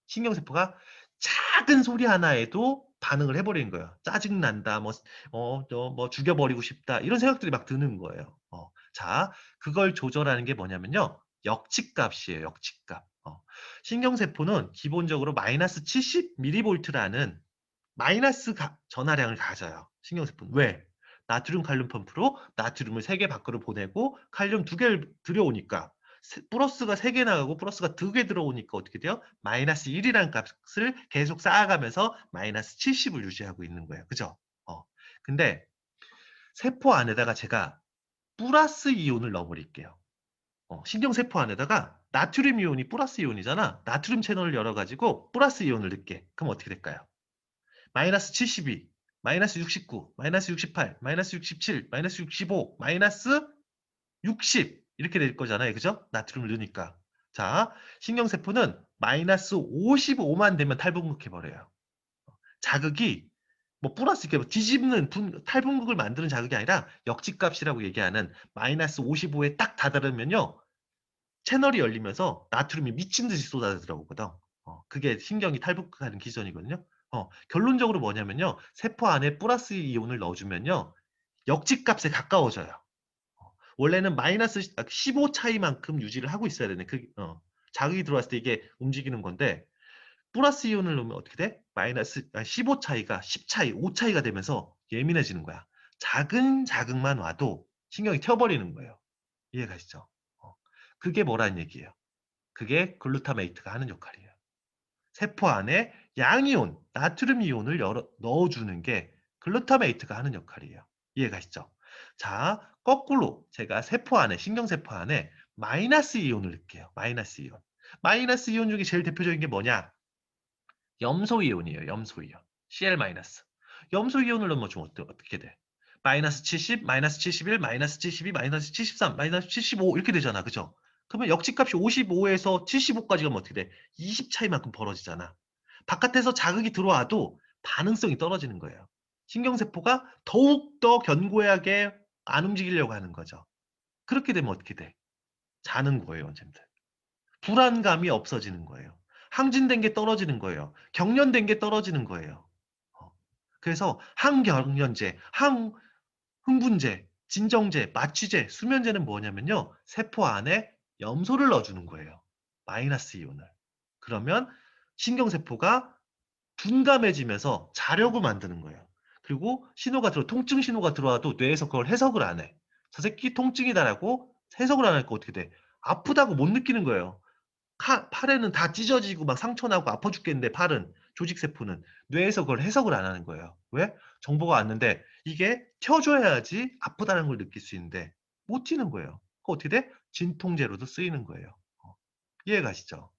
신경세포가 작은 소리 하나에도 반응을 해버리는 거예요. 짜증난다, 뭐 죽여버리고 싶다, 이런 생각들이 막 드는 거예요. 자, 그걸 조절하는 게 뭐냐면요. 역치값이에요, 역치값. 신경세포는 기본적으로 마이너스 70mV라는 마이너스 전하량을 가져요. 신경세포는. 왜? 나트륨 칼륨 펌프로 나트륨을 3개 밖으로 보내고 칼륨 2개를 들여오니까 플러스가 3개 나가고 플러스가 2개 들어오니까 어떻게 돼요? 마이너스 1이라는 값을 계속 쌓아가면서 마이너스 70을 유지하고 있는 거예요. 그죠? 근데 세포 안에다가 제가 플러스 이온을 넣어버릴게요. 신경세포 안에다가 나트륨 이온이 플러스 이온이잖아. 나트륨 채널을 열어가지고 플러스 이온을 넣게. 그럼 어떻게 될까요? 마이너스 72, 마이너스 69, 마이너스 68, 마이너스 67, 마이너스 65, 마이너스 60 이렇게 될 거잖아요. 그죠? 나트륨을 넣으니까. 자, 신경세포는 마이너스 55만 되면 탈분극해버려요. 자극이 뭐 플러스 이렇게 뒤집는 탈분극을 만드는 자극이 아니라 역지값이라고 얘기하는 마이너스 55에 딱 다다르면요. 채널이 열리면서 나트륨이 미친 듯이 쏟아져 들어오거든. 그게 신경이 탈북하는 기전이거든요. 결론적으로 뭐냐면요. 세포 안에 플러스 이온을 넣어주면요. 역지값에 가까워져요. 원래는 마이너스 15 차이만큼 유지를 하고 있어야 되네. 자극이 들어왔을 때 이게 움직이는 건데 플러스 이온을 넣으면 어떻게 돼? 마이너스 15 차이가 10 차이, 5 차이가 되면서 예민해지는 거야. 작은 자극만 와도 신경이 튀어버리는 거예요. 이해가시죠? 그게 뭐라는 얘기예요? 그게 글루타메이트가 하는 역할이에요. 세포 안에 양이온, 나트륨 이온을 넣어주는 게 글루타메이트가 하는 역할이에요. 이해가시죠? 자, 거꾸로 제가 세포 안에, 신경세포 안에 마이너스 이온을 넣을게요. 마이너스 이온. 마이너스 이온 중에 제일 대표적인 게 뭐냐? 염소 이온이에요. 염소 이온. Cl-. 염소 이온을 넣으면 좀 어떻게 돼? 마이너스 70, 마이너스 71, 마이너스 72, 마이너스 73, 마이너스 75 이렇게 되잖아. 그죠? 그러면 역지값이 55에서 75까지 가면 어떻게 돼? 20 차이만큼 벌어지잖아. 바깥에서 자극이 들어와도 반응성이 떨어지는 거예요. 신경세포가 더욱더 견고하게 안 움직이려고 하는 거죠. 그렇게 되면 어떻게 돼? 자는 거예요, 원장님들. 불안감이 없어지는 거예요. 항진된 게 떨어지는 거예요. 경련된 게 떨어지는 거예요. 그래서 항경련제, 흥분제, 진정제, 마취제, 수면제는 뭐냐면요. 세포 안에 염소를 넣어주는 거예요. 마이너스 이온을. 그러면 신경세포가 둔감해지면서 자려고 만드는 거예요. 그리고 통증 신호가 들어와도 뇌에서 그걸 해석을 안 해. 저 새끼 통증이다라고 해석을 안 하니까 어떻게 돼? 아프다고 못 느끼는 거예요. 팔에는 다 찢어지고 막 상처 나고 아파 죽겠는데 팔은 조직세포는 뇌에서 그걸 해석을 안 하는 거예요. 왜? 정보가 왔는데 이게 튀어줘야지 아프다는 걸 느낄 수 있는데 못 튀는 거예요. 그 어떻게 돼? 진통제로도 쓰이는 거예요. 이해가시죠?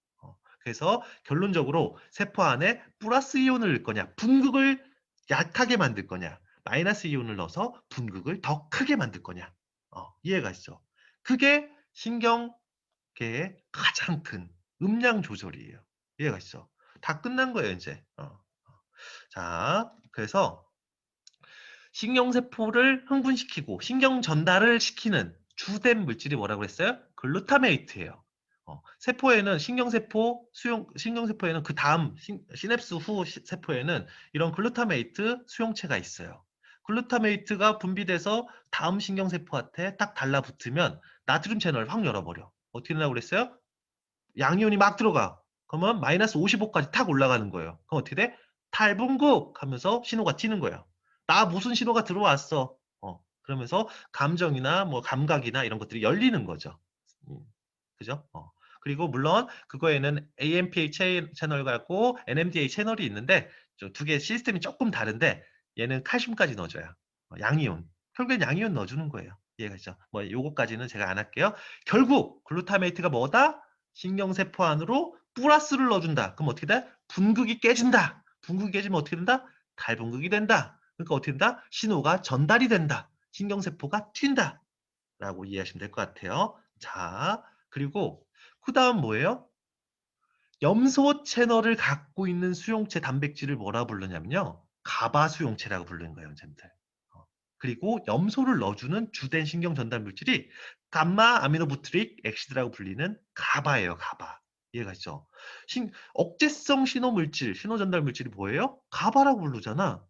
그래서 결론적으로 세포 안에 플러스 이온을 넣을 거냐, 분극을 약하게 만들 거냐, 마이너스 이온을 넣어서 분극을 더 크게 만들 거냐. 이해가시죠? 그게 신경 게 가장 큰 음량 조절이에요. 이해가시죠? 다 끝난 거예요, 이제. 자, 그래서 신경세포를 흥분시키고 신경 전달을 시키는 주된 물질이 뭐라고 그랬어요? 글루타메이트예요. 세포에는 신경세포에는 그 다음 시냅스 후 세포에는 이런 글루타메이트 수용체가 있어요. 글루타메이트가 분비돼서 다음 신경세포한테 딱 달라붙으면 나트륨 채널을 확 열어버려. 어떻게 된다고 그랬어요? 양이온이 막 들어가. 그러면 마이너스 55까지 탁 올라가는 거예요. 그럼 어떻게 돼? 탈분극 하면서 신호가 튀는 거예요. 나 무슨 신호가 들어왔어. 그러면서 감정이나 뭐 감각이나 이런 것들이 열리는 거죠. 그죠? 그리고 물론 그거에는 AMPA 채널하고 NMDA 채널이 있는데 두 개 시스템이 조금 다른데 얘는 칼슘까지 넣어줘요. 양이온. 결국엔 양이온 넣어주는 거예요. 이해가시죠? 뭐 요거까지는 제가 안 할게요. 결국 글루타메이트가 뭐다? 신경세포 안으로 플러스를 넣어준다. 그럼 어떻게 돼? 분극이 깨진다. 분극이 깨지면 어떻게 된다? 탈분극이 된다. 그러니까 어떻게 된다? 신호가 전달이 된다. 신경세포가 튄다. 라고 이해하시면 될 것 같아요. 자, 그리고 그 다음 뭐예요? 염소 채널을 갖고 있는 수용체 단백질을 뭐라 부르냐면요. 가바 수용체라고 부르는 거예요, 선생님들. 그리고 염소를 넣어주는 주된 신경 전달 물질이 감마 아미노부트릭 엑시드라고 불리는 가바예요, 가바. 이해가시죠? 억제성 신호 물질, 신호 전달 물질이 뭐예요? 가바라고 부르잖아.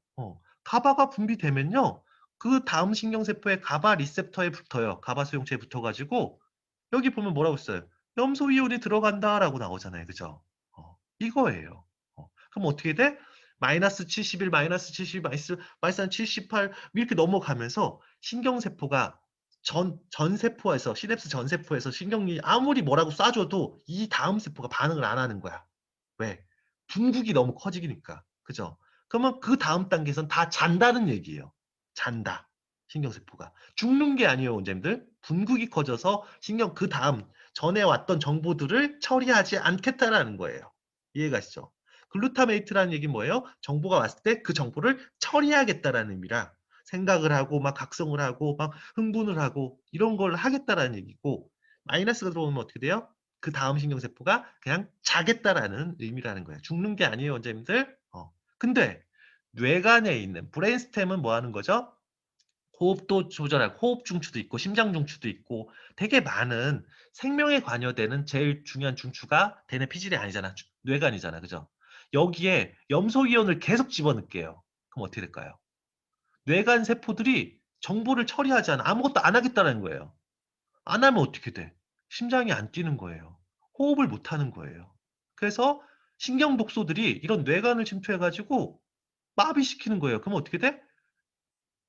가바가 분비되면요. 그 다음 신경세포의 가바 리셉터에 붙어요. 가바 수용체에 붙어가지고 여기 보면 뭐라고 써요? 염소 이온이 들어간다라고 나오잖아요. 그죠? 이거예요. 그럼 어떻게 돼? 마이너스 71, 마이너스 70, 마이너스 78 이렇게 넘어가면서 신경세포가 전 세포에서 시냅스 전 세포에서 신경이 아무리 뭐라고 쏴줘도 이 다음 세포가 반응을 안 하는 거야. 왜? 분국이 너무 커지니까. 그죠? 그러면 그 다음 단계에선 다 잔다는 얘기예요. 잔다. 신경세포가. 죽는 게 아니에요, 원장님들. 분국이 커져서 신경 그 다음 전에 왔던 정보들을 처리하지 않겠다라는 거예요. 이해가시죠? 글루타메이트라는 얘기는 뭐예요? 정보가 왔을 때 그 정보를 처리하겠다라는 의미라 생각을 하고 막 각성을 하고 막 흥분을 하고 이런 걸 하겠다라는 얘기고 마이너스가 들어오면 어떻게 돼요? 그 다음 신경세포가 그냥 자겠다라는 의미라는 거예요. 죽는 게 아니에요, 원장님들. 근데 뇌간에 있는 브레인스템은 뭐 하는 거죠? 호흡도 조절하고 호흡 중추도 있고 심장 중추도 있고 되게 많은 생명에 관여되는 제일 중요한 중추가 대뇌 피질이 아니잖아. 뇌간이잖아. 그죠? 여기에 염소이온을 계속 집어넣을게요. 그럼 어떻게 될까요? 뇌간 세포들이 정보를 처리하지 않아 아무것도 안 하겠다는 거예요. 안 하면 어떻게 돼? 심장이 안 뛰는 거예요. 호흡을 못 하는 거예요. 그래서 신경 독소들이 이런 뇌간을 침투해가지고 마비시키는 거예요. 그럼 어떻게 돼?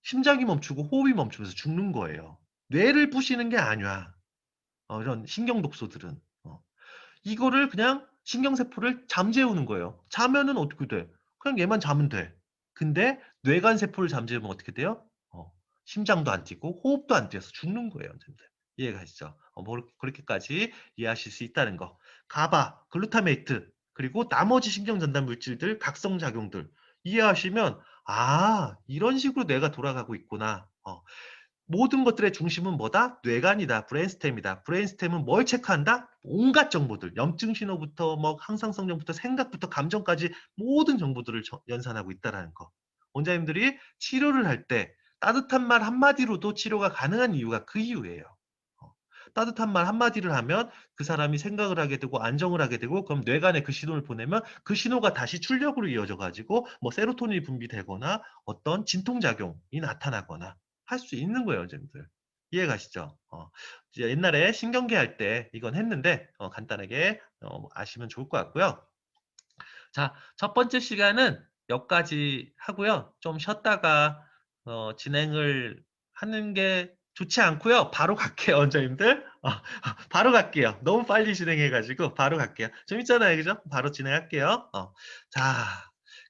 심장이 멈추고 호흡이 멈추면서 죽는 거예요. 뇌를 부시는 게 아니야. 이런 신경 독소들은. 이거를 그냥 신경세포를 잠재우는 거예요. 자면은 어떻게 돼? 그냥 얘만 자면 돼. 근데 뇌간세포를 잠재우면 어떻게 돼요? 심장도 안 뛰고 호흡도 안 뛰어서 죽는 거예요. 선생님들. 이해가시죠? 그렇게까지 이해하실 수 있다는 거. 가바, 글루타메이트, 그리고 나머지 신경전달 물질들, 각성작용들 이해하시면 이런 식으로 뇌가 돌아가고 있구나. 모든 것들의 중심은 뭐다? 뇌간이다. 브레인스템이다. 브레인스템은 뭘 체크한다? 온갖 정보들. 염증 신호부터 뭐 항상성령부터 생각부터 감정까지 모든 정보들을 연산하고 있다는 거. 원장님들이 치료를 할 때 따뜻한 말 한마디로도 치료가 가능한 이유가 그 이유예요. 따뜻한 말 한마디를 하면 그 사람이 생각을 하게 되고 안정을 하게 되고 그럼 뇌간에 그 신호를 보내면 그 신호가 다시 출력으로 이어져 가지고 뭐 세로토닌이 분비되거나 어떤 진통작용이 나타나거나 할 수 있는 거예요, 선생님들. 이해 가시죠? 이제 옛날에 신경계 할 때 이건 했는데 간단하게 아시면 좋을 것 같고요. 자, 첫 번째 시간은 여기까지 하고요. 좀 쉬었다가 진행을 하는 게 좋지 않고요. 바로 갈게요, 원장님들. 바로 갈게요. 너무 빨리 진행해가지고 바로 갈게요. 재밌잖아요, 그죠? 바로 진행할게요. 자,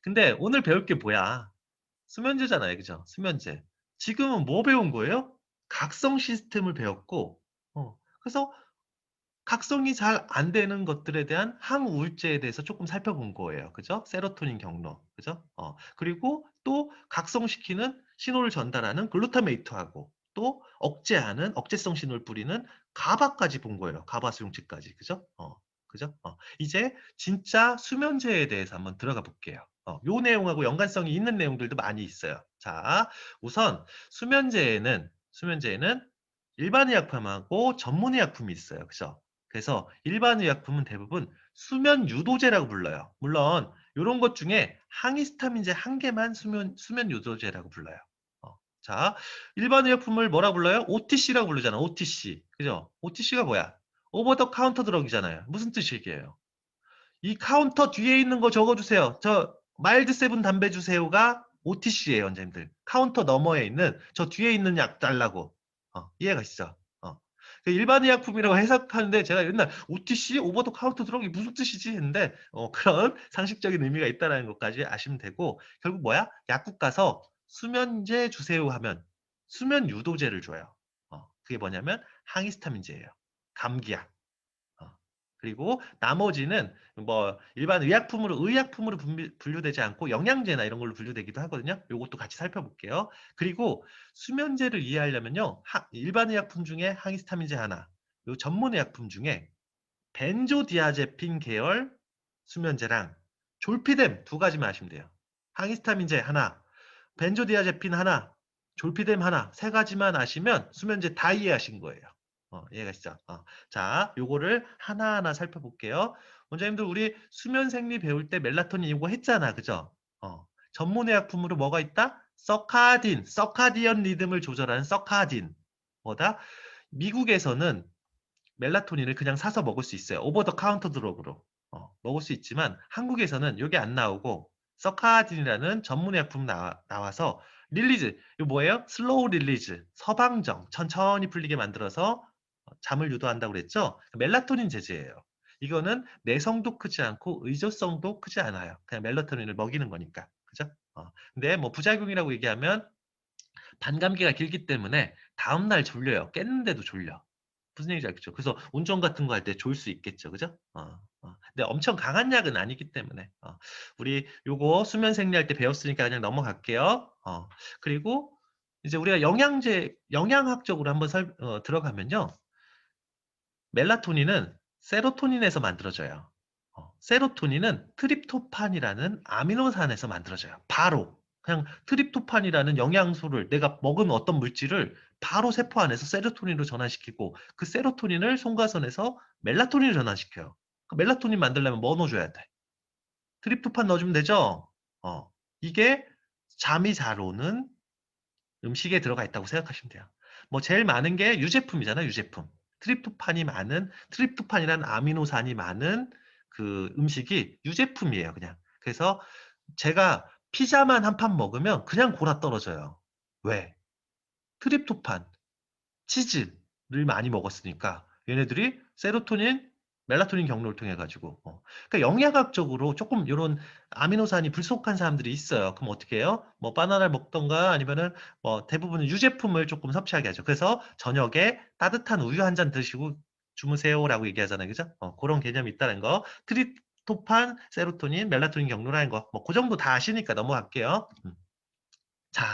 근데 오늘 배울 게 뭐야? 수면제잖아요, 그죠? 수면제. 지금은 뭐 배운 거예요? 각성 시스템을 배웠고, 그래서 각성이 잘 안 되는 것들에 대한 항우울제에 대해서 조금 살펴본 거예요. 그죠? 세로토닌 경로. 그죠? 그리고 또 각성시키는 신호를 전달하는 글루타메이트하고 또 억제하는 억제성 신호를 뿌리는 가바까지 본 거예요. 가바 수용체까지. 그죠? 그죠? 이제 진짜 수면제에 대해서 한번 들어가 볼게요. 요 내용하고 연관성이 있는 내용들도 많이 있어요. 자, 우선 수면제에는 일반 의약품하고 전문 의약품이 있어요. 그죠? 그래서 일반 의약품은 대부분 수면 유도제라고 불러요. 물론 이런 것 중에 항히스타민제 한 개만 수면 유도제라고 불러요. 자, 일반 의약품을 뭐라 불러요? OTC라고 부르잖아. OTC. 그죠? OTC가 뭐야? 오버 더 카운터 드럭이잖아요. 무슨 뜻이게요? 이 카운터 뒤에 있는 거 적어주세요. 저 마일드 세븐 담배 주세요가 OTC예요, 원장님들. 카운터 너머에 있는 저 뒤에 있는 약 달라고. 이해가시죠? 그 일반 의약품이라고 해석하는데 제가 옛날 OTC 오버 더 카운터 드럭이 무슨 뜻이지 했는데 그런 상식적인 의미가 있다라는 것까지 아시면 되고 결국 뭐야? 약국 가서 수면제 주세요 하면 수면 유도제를 줘요. 그게 뭐냐면 항히스타민제예요. 감기약. 어. 그리고 나머지는 뭐 일반 의약품으로 분류되지 않고 영양제나 이런 걸로 분류되기도 하거든요. 요것도 같이 살펴볼게요. 그리고 수면제를 이해하려면요. 일반 의약품 중에 항히스타민제 하나, 요 전문 의약품 중에 벤조디아제핀 계열 수면제랑 졸피뎀 두 가지만 아시면 돼요. 항히스타민제 하나, 벤조디아제핀 하나, 졸피뎀 하나, 세 가지만 아시면 수면제 다 이해하신 거예요. 이해가시죠? 자, 요거를 하나하나 살펴볼게요. 원장님들 우리 수면 생리 배울 때 멜라토닌 이거 했잖아. 그죠? 전문 의약품으로 뭐가 있다? 서카디언 리듬을 조절하는 서카딘. 뭐다? 미국에서는 멜라토닌을 그냥 사서 먹을 수 있어요. 오버 더 카운터 드럭으로. 먹을 수 있지만 한국에서는 이게 안 나오고 서카딘이라는 전문 의약품 나와서 릴리즈, 이거 뭐예요? 슬로우 릴리즈, 서방정, 천천히 풀리게 만들어서 잠을 유도한다고 그랬죠? 멜라토닌 제제예요. 이거는 내성도 크지 않고 의존성도 크지 않아요. 그냥 멜라토닌을 먹이는 거니까. 그죠? 근데 뭐 부작용이라고 얘기하면 반감기가 길기 때문에 다음날 졸려요. 깼는데도 졸려. 무슨 얘기인지 알겠죠? 그래서 운전 같은 거 할 때 졸 수 있겠죠. 그죠? 근데 엄청 강한 약은 아니기 때문에. 우리 요거 수면 생리할 때 배웠으니까 그냥 넘어갈게요. 그리고 이제 우리가 영양학적으로 한번 들어가면요. 멜라토닌은 세로토닌에서 만들어져요. 세로토닌은 트립토판이라는 아미노산에서 만들어져요. 바로. 그냥 트립토판이라는 영양소를 내가 먹은 어떤 물질을 바로 세포 안에서 세로토닌으로 전환시키고 그 세로토닌을 송가선에서 멜라토닌으로 전환시켜요. 그 멜라토닌 만들려면 뭐 넣어줘야 돼? 트립토판 넣어주면 되죠? 이게 잠이 잘 오는 음식에 들어가 있다고 생각하시면 돼요. 뭐 제일 많은 게 유제품이잖아요, 유제품. 트립토판이라는 아미노산이 많은 그 음식이 유제품이에요, 그냥. 그래서 제가 피자만 한 판 먹으면 그냥 골아 떨어져요. 왜? 트립토판, 치즈를 많이 먹었으니까 얘네들이 세로토닌, 멜라토닌 경로를 통해 가지고 그러니까 영양학적으로 조금 이런 아미노산이 불속한 사람들이 있어요. 그럼 어떻게 해요? 뭐 바나나를 먹던가 아니면은 뭐 대부분은 유제품을 조금 섭취하게 하죠. 그래서 저녁에 따뜻한 우유 한 잔 드시고 주무세요라고 얘기하잖아요. 그죠? 그런 개념이 있다는 거. 트립토판, 세로토닌, 멜라토닌 경로라는 거. 뭐 그 정도 다 아시니까 넘어갈게요. 자,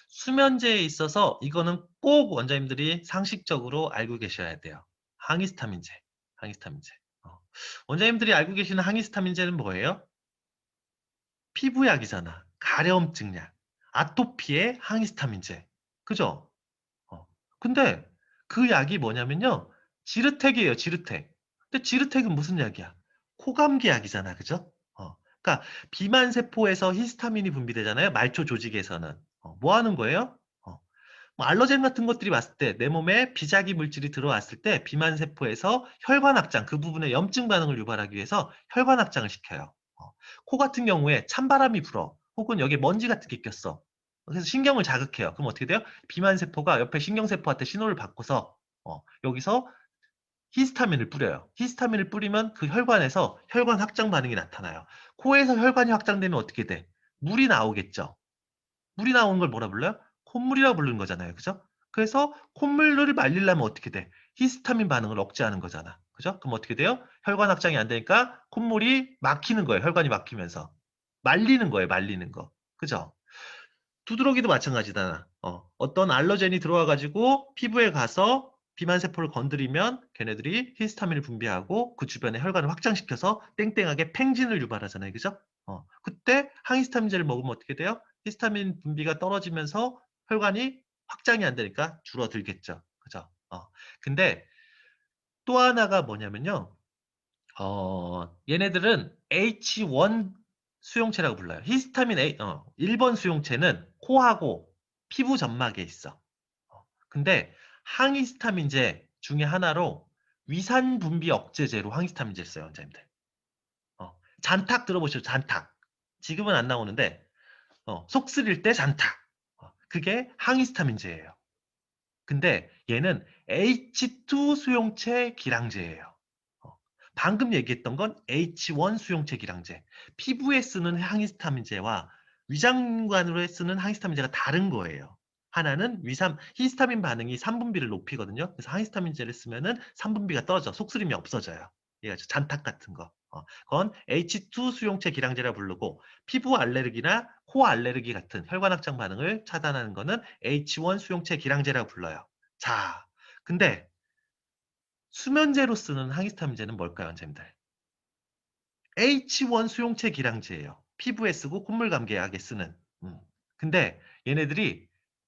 수면제에 있어서 이거는 꼭 원장님들이 상식적으로 알고 계셔야 돼요. 항히스타민제. 항히스타민제. 원장님들이 알고 계시는 항히스타민제는 뭐예요? 피부약이잖아. 가려움증 약. 아토피에 항히스타민제. 그죠? 어. 근데 그 약이 뭐냐면요. 지르텍이에요, 지르텍. 근데 지르텍은 무슨 약이야? 코감기 약이잖아. 그죠? 그러니까 비만 세포에서 히스타민이 분비되잖아요. 말초 조직에서는. 뭐 하는 거예요? 뭐 알러젠 같은 것들이 왔을 때 내 몸에 비자기 물질이 들어왔을 때 비만 세포에서 혈관 확장, 그 부분에 염증 반응을 유발하기 위해서 혈관 확장을 시켜요. 코 같은 경우에 찬바람이 불어. 혹은 여기에 먼지 같은 게 꼈어. 그래서 신경을 자극해요. 그럼 어떻게 돼요? 비만 세포가 옆에 신경세포한테 신호를 받고서 여기서 히스타민을 뿌려요. 히스타민을 뿌리면 그 혈관에서 혈관 확장 반응이 나타나요. 코에서 혈관이 확장되면 어떻게 돼? 물이 나오겠죠. 물이 나오는 걸 뭐라 불러요? 콧물이라고 부르는 거잖아요. 그죠? 그래서 콧물을 말리려면 어떻게 돼? 히스타민 반응을 억제하는 거잖아. 그죠? 그럼 어떻게 돼요? 혈관 확장이 안 되니까 콧물이 막히는 거예요. 혈관이 막히면서. 말리는 거예요. 말리는 거. 그죠? 두드러기도 마찬가지다. 어떤 알러젠이 들어와가지고 피부에 가서 비만세포를 건드리면 걔네들이 히스타민을 분비하고 그 주변에 혈관을 확장시켜서 땡땡하게 팽진을 유발하잖아요. 그죠? 그때 항히스타민제를 먹으면 어떻게 돼요? 히스타민 분비가 떨어지면서 혈관이 확장이 안 되니까 줄어들겠죠. 그죠? 근데 또 하나가 뭐냐면요. 얘네들은 H1 수용체라고 불러요. 히스타민 1번 수용체는 코하고 피부 점막에 있어. 근데 항히스타민제 중에 하나로 위산 분비 억제제로 항히스타민제 써요, 원장님들. 잔탁 들어보시죠, 잔탁. 지금은 안 나오는데 속 쓰릴 때 잔탁. 그게 항히스타민제예요. 근데 얘는 H2 수용체 기량제예요. 어, 방금 얘기했던 건 H1 수용체 기량제. 피부에 쓰는 항히스타민제와 위장관으로 쓰는 항히스타민제가 다른 거예요. 하나는 히스타민 반응이 3분비를 높이거든요. 그래서 항히스타민제를 쓰면은 3분비가 떨어져. 속쓰림이 없어져요. 얘가 잔탁 같은 거. 그건 H2 수용체 기량제라 부르고 피부 알레르기나 코 알레르기 같은 혈관 확장 반응을 차단하는 거는 H1 수용체 기량제라고 불러요. 자, 근데 수면제로 쓰는 항히스타민제는 뭘까요, 원장님들? H1 수용체 기량제예요. 피부에 쓰고 콧물 감기약에 쓰는. 근데 얘네들이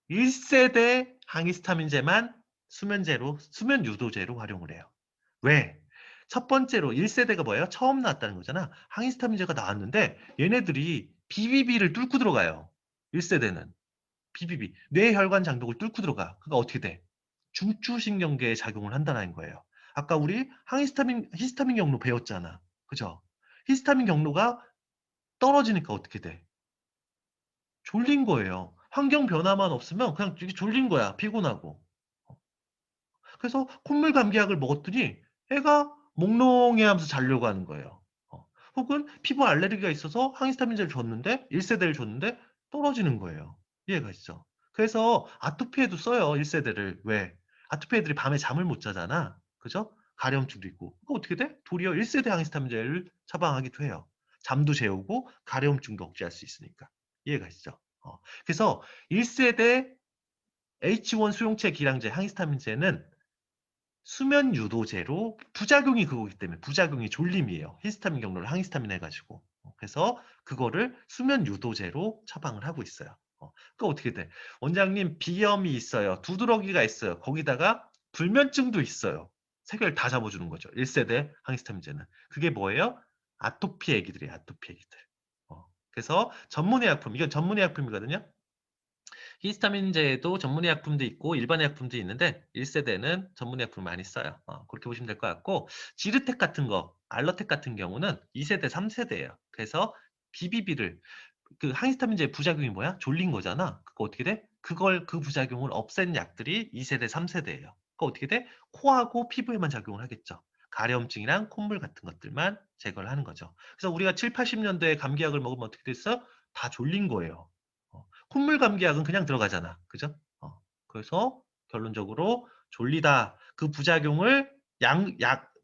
1세대 항히스타민제만 수면 유도제로 활용을 해요. 왜? 첫 번째로 1세대가 뭐예요? 처음 나왔다는 거잖아. 항히스타민제가 나왔는데 얘네들이 BBB를 뚫고 들어가요. 1세대는. BBB. 뇌혈관 장벽을 뚫고 들어가. 그러니까 어떻게 돼? 중추신경계에 작용을 한다는 거예요. 아까 우리 히스타민 경로 배웠잖아. 그죠? 히스타민 경로가 떨어지니까 어떻게 돼? 졸린 거예요. 환경 변화만 없으면 그냥 되게 졸린 거야. 피곤하고. 그래서 콧물 감기약을 먹었더니 애가 몽롱해 하면서 자려고 하는 거예요. 혹은 피부 알레르기가 있어서 항히스타민제를 줬는데 1세대를 줬는데 떨어지는 거예요. 이해가 있죠? 그래서 아토피에도 써요. 1세대를. 왜? 아토피 애들이 밤에 잠을 못 자잖아. 그죠? 가려움증도 있고. 그거 어떻게 돼? 도리어 1세대 항히스타민제를 처방하기도 해요. 잠도 재우고 가려움증도 억제할 수 있으니까. 이해가 있죠? 그래서 1세대 H1 수용체 기량제 항히스타민제는 수면 유도제로 부작용이 그거기 때문에 부작용이 졸림이에요. 히스타민 경로를 항히스타민 해가지고. 그래서 그거를 수면 유도제로 처방을 하고 있어요. 그러니까 어떻게 돼? 원장님 비염이 있어요. 두드러기가 있어요. 거기다가 불면증도 있어요. 세 개를 다 잡아주는 거죠. 1세대 항히스타민제는. 그게 뭐예요? 아토피 애기들이에요. 아토피 애기들. 그래서 전문의 약품, 이건 전문의 약품이거든요. 히스타민제에도 전문의 약품도 있고 일반 약품도 있는데 1세대는 전문의 약품을 많이 써요. 그렇게 보시면 될 것 같고 지르텍 같은 거, 알러텍 같은 경우는 2세대, 3세대예요. 그래서 BBB를 그 항히스타민제의 부작용이 뭐야? 졸린 거잖아. 그거 어떻게 돼? 그 부작용을 없앤 약들이 2세대, 3세대예요. 그거 어떻게 돼? 코하고 피부에만 작용을 하겠죠. 가려움증이랑 콧물 같은 것들만 제거를 하는 거죠. 그래서 우리가 7, 80년대에 감기약을 먹으면 어떻게 됐어? 다 졸린 거예요. 콧물 감기약은 그냥 들어가잖아. 그죠? 그래서 결론적으로 졸리다. 그 부작용을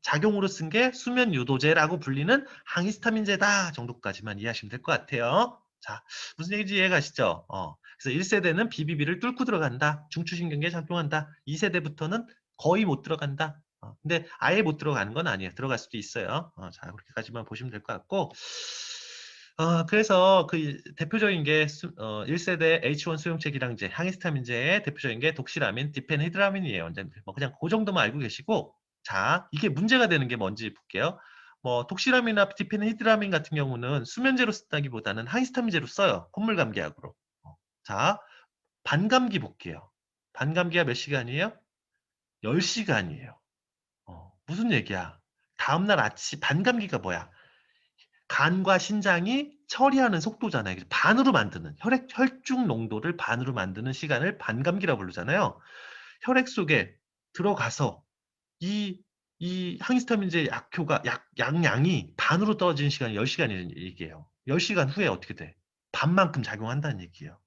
작용으로 쓴 게 수면 유도제라고 불리는 항히스타민제다 정도까지만 이해하시면 될 것 같아요. 자, 무슨 얘기인지 이해가시죠? 그래서 1세대는 BBB를 뚫고 들어간다. 중추신경계에 작용한다. 2세대부터는 거의 못 들어간다. 근데 아예 못 들어가는 건 아니에요. 들어갈 수도 있어요. 자, 그렇게까지만 보시면 될 것 같고. 그래서 그 대표적인 게 1세대 H1 수용체 기량제, 항히스타민제의 대표적인 게 독시라민, 디펜히드라민이에요. 원장님들. 뭐 그냥 그 정도만 알고 계시고, 자, 이게 문제가 되는 게 뭔지 볼게요. 뭐 독시라민이나 디펜히드라민 같은 경우는 수면제로 쓴다기보다는 항히스타민제로 써요. 콧물 감기약으로. 자, 반감기 볼게요. 반감기가 몇 시간이에요? 10시간이에요. 무슨 얘기야? 다음날 아침 반감기가 뭐야? 간과 신장이 처리하는 속도잖아요. 반으로 만드는 혈중 농도를 반으로 만드는 시간을 반감기라고 부르잖아요. 혈액 속에 들어가서 이 항히스타민제 약효가 양이 반으로 떨어지는 시간이 10시간이라는 얘기예요. 10시간 후에 어떻게 돼? 반만큼 작용한다는 얘기예요.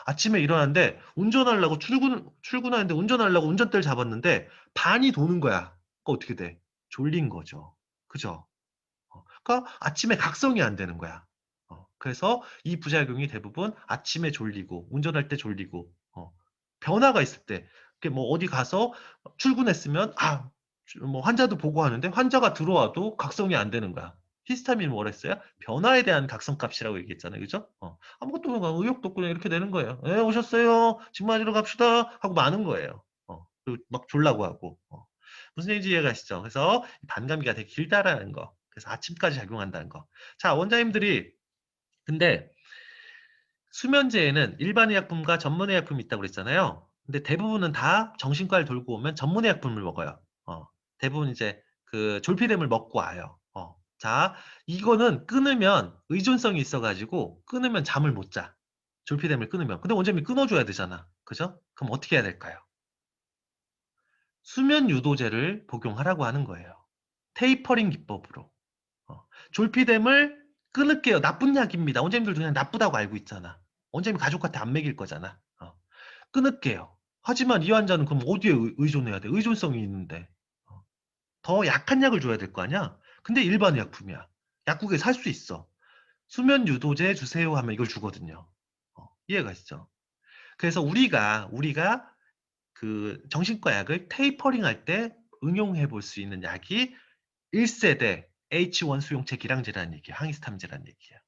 아침에 일어났는데 운전하려고 출근하는데 운전하려고 운전대를 잡았는데 반이 도는 거야. 그거 어떻게 돼? 졸린 거죠. 그죠? 그러니까 아침에 각성이 안 되는 거야. 그래서 이 부작용이 대부분 아침에 졸리고 운전할 때 졸리고 변화가 있을 때 뭐 어디 가서 출근했으면 뭐 환자도 보고 하는데 환자가 들어와도 각성이 안 되는 거야. 히스타민 뭐라 했어요? 변화에 대한 각성값이라고 얘기했잖아요. 그죠? 아무것도 의욕도 없고 그냥 이렇게 되는 거예요. 예, 오셨어요. 집 맞으러 갑시다. 하고 마는 거예요. 그리고 막 졸라고 하고. 무슨 얘기인지 이해가시죠? 그래서 반감기가 되게 길다라는 거. 그래서 아침까지 작용한다는 거. 자, 원장님들이 근데 수면제에는 일반의약품과 전문의약품이 있다고 그랬잖아요. 근데 대부분은 다 정신과를 돌고 오면 전문의약품을 먹어요. 대부분 이제 그 졸피뎀을 먹고 와요. 자, 이거는 끊으면 의존성이 있어가지고 끊으면 잠을 못 자. 졸피뎀을 끊으면. 근데 원장님이 끊어줘야 되잖아. 그죠? 그럼 어떻게 해야 될까요? 수면 유도제를 복용하라고 하는 거예요. 테이퍼링 기법으로. 졸피뎀을 끊을게요. 나쁜 약입니다. 원장님들도 그냥 나쁘다고 알고 있잖아. 원장님 가족한테 안 먹일 거잖아. 끊을게요. 하지만 이 환자는 그럼 어디에 의존해야 돼? 의존성이 있는데. 어, 더 약한 약을 줘야 될 거 아니야? 근데 일반 의약품이야. 약국에 살 수 있어. 수면 유도제 주세요 하면 이걸 주거든요. 이해가 가시죠? 그래서 우리가 그 정신과 약을 테이퍼링 할 때 응용해 볼 수 있는 약이 1세대 H1 수용체 기량제라는 얘기예요. 항히스타민제라는 얘기예요.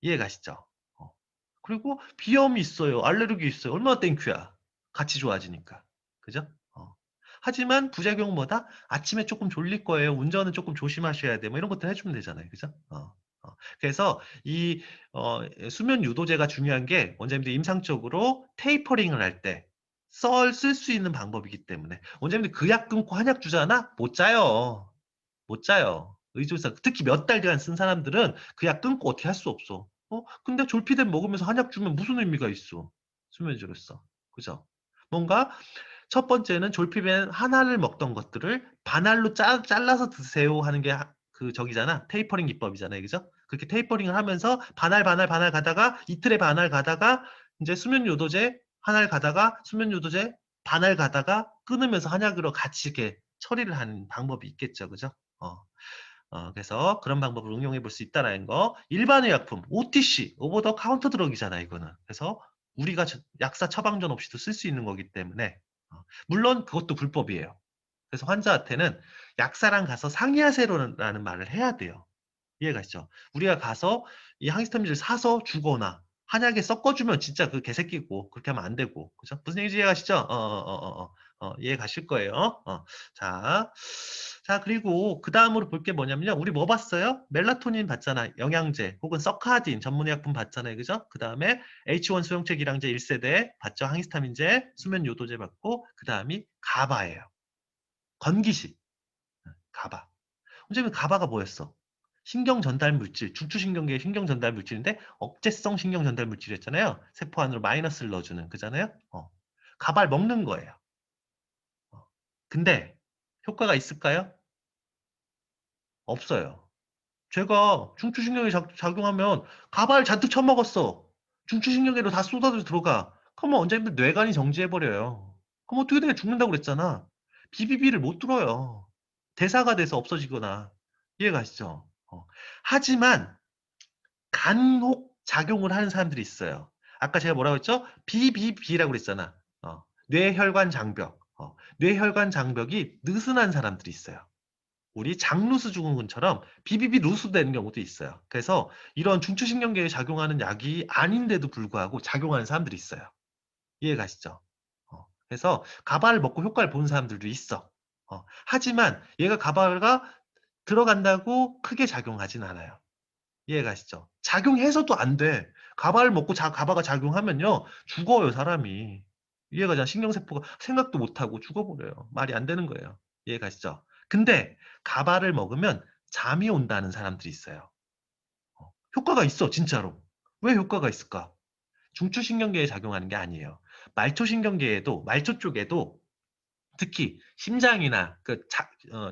이해 가시죠? 그리고 비염이 있어요. 알레르기 있어요. 얼마나 땡큐야. 같이 좋아지니까. 그죠? 하지만 부작용은 뭐다? 아침에 조금 졸릴 거예요. 운전은 조금 조심하셔야 돼. 뭐 이런 것들 해주면 되잖아요. 그죠? 그래서 이 수면 유도제가 중요한 게 원장님들 임상적으로 테이퍼링을 할 때 쓸 수 있는 방법이기 때문에 원장님들 그 약 끊고 한약 주잖아? 못 자요. 못 자요. 의존성 특히 몇 달간 쓴 사람들은 그 약 끊고 어떻게 할 수 없어. 근데 졸피뎀 먹으면서 한약 주면 무슨 의미가 있어? 수면제로서. 그죠? 뭔가 첫 번째는 졸피뎀 하나를 먹던 것들을 반알로 잘라서 드세요 하는 게 그 저기잖아. 테이퍼링 기법이잖아요. 그죠? 그렇게 테이퍼링을 하면서 반알 가다가 이틀에 반알 가다가 이제 수면 요도제 한알 가다가 수면 요도제 반알 가다가 끊으면서 한약으로 같이 이렇게 처리를 하는 방법이 있겠죠. 그죠? 어. 그래서 그런 방법을 응용해 볼 수 있다라는 거. 일반 의약품, OTC, 오버 더 카운터 드럭이잖아, 이거는. 그래서 우리가 약사 처방전 없이도 쓸 수 있는 거기 때문에 물론 그것도 불법이에요. 그래서 환자한테는 약사랑 가서 상의하세요라는 말을 해야 돼요. 이해가시죠? 우리가 가서 이 항히스타민을 사서 주거나 한약에 섞어주면 진짜 그 개새끼고 그렇게 하면 안 되고 그죠? 무슨 얘기인지 이해가시죠? 이해 가실 거예요. 자, 자 그리고 그 다음으로 볼 게 뭐냐면요. 우리 뭐 봤어요? 멜라토닌 봤잖아. 영양제 혹은 서카딘 전문의약품 봤잖아요. 그죠? 그 다음에 H1 수용체 기량제 1세대 봤죠? 항히스타민제, 수면 요도제 받고 그 다음이 가바예요. 건기식. 가바. 선생님 가바가 뭐였어? 신경 전달 물질, 중추신경계의 신경 전달 물질인데 억제성 신경 전달 물질이었잖아요. 세포 안으로 마이너스를 넣어주는 그잖아요. 가발 먹는 거예요. 근데 효과가 있을까요? 없어요. 제가 중추신경에 작용하면 가발 잔뜩 처먹었어. 중추신경계로 다 쏟아져 들어가. 그러면 원장님들 뇌관이 정지해버려요. 그럼 어떻게 돼? 죽는다고 그랬잖아. 비비비를 못 들어요. 대사가 돼서 없어지거나. 이해가 가시죠? 하지만 간혹 작용을 하는 사람들이 있어요. 아까 제가 뭐라고 했죠? BBB라고 그랬잖아. 뇌혈관 장벽. 뇌혈관 장벽이 느슨한 사람들이 있어요. 우리 장루스 증후군처럼 BBB 루스 되는 경우도 있어요. 그래서 이런 중추신경계에 작용하는 약이 아닌데도 불구하고 작용하는 사람들이 있어요. 이해 가시죠? 그래서 가발을 먹고 효과를 본 사람들도 있어. 하지만 얘가 가발가 들어간다고 크게 작용하진 않아요. 이해 가시죠? 작용해서도 안 돼. 가발을 먹고 가바가 작용하면요. 죽어요, 사람이. 이해가 잘 신경세포가 생각도 못하고 죽어버려요. 말이 안 되는 거예요. 이해 가시죠? 근데 가발을 먹으면 잠이 온다는 사람들이 있어요. 효과가 있어, 진짜로. 왜 효과가 있을까? 중추신경계에 작용하는 게 아니에요. 말초신경계에도, 말초 쪽에도 특히 심장이나 그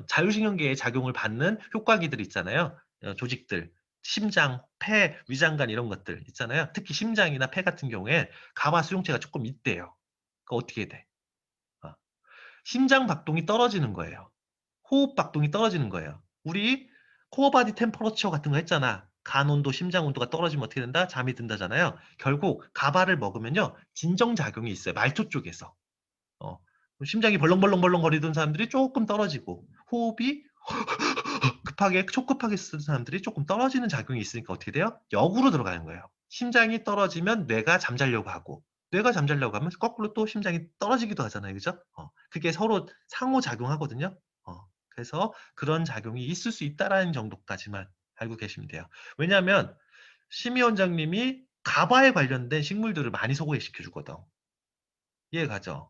자율신경계에 작용을 받는 효과기들 있잖아요. 조직들. 심장, 폐, 위장관 이런 것들 있잖아요. 특히 심장이나 폐 같은 경우에 가마 수용체가 조금 있대요. 그 어떻게 돼? 어, 심장 박동이 떨어지는 거예요. 호흡 박동이 떨어지는 거예요. 우리 코어 바디 템퍼러처 같은 거 했잖아. 간 온도, 심장 온도가 떨어지면 어떻게 된다? 잠이 든다잖아요. 결국 가발을 먹으면요. 진정 작용이 있어요. 말초 쪽에서. 어, 심장이 벌렁벌렁벌렁 거리던 사람들이 조금 떨어지고 호흡이 급하게 촉급하게 쓰는 사람들이 조금 떨어지는 작용이 있으니까 어떻게 돼요? 역으로 들어가는 거예요. 심장이 떨어지면 뇌가 잠자려고 하고 뇌가 잠자려고 하면 거꾸로 또 심장이 떨어지기도 하잖아요. 그죠? 그게 서로 상호작용하거든요. 그래서 그런 작용이 있을 수 있다라는 정도까지만 알고 계시면 돼요. 왜냐하면 심의 원장님이 가바에 관련된 식물들을 많이 소개시켜 주거든. 이해 가죠?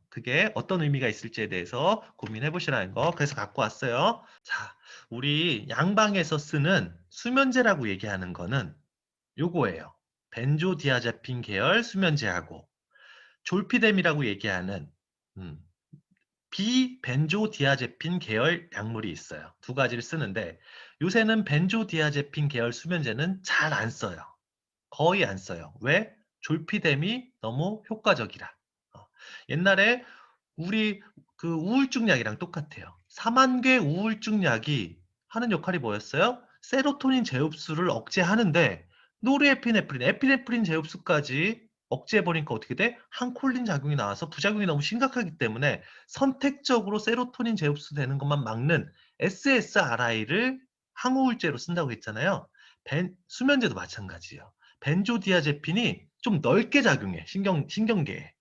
그게 어떤 의미가 있을지에 대해서 고민해 보시라는 거. 그래서 갖고 왔어요. 자, 우리 양방에서 쓰는 수면제라고 얘기하는 거는 요거예요. 벤조디아제핀 계열 수면제하고 졸피뎀이라고 얘기하는 음, 비벤조디아제핀 계열 약물이 있어요. 두 가지를 쓰는데 요새는 벤조디아제핀 계열 수면제는 잘 안 써요. 거의 안 써요. 왜? 졸피뎀이 너무 효과적이라. 어, 옛날에 우리 그 우울증 약이랑 똑같아요. 사만괴 우울증 약이 하는 역할이 뭐였어요? 세로토닌 재흡수를 억제하는데 노르에피네프린, 에피네프린 재흡수까지 억제해버리니까 어떻게 돼? 항콜린 작용이 나와서 부작용이 너무 심각하기 때문에 선택적으로 세로토닌 재흡수되는 것만 막는 SSRI를 항우울제로 쓴다고 했잖아요. 수면제도 마찬가지예요. 벤조디아제핀이 좀 넓게 작용해. 신경계에.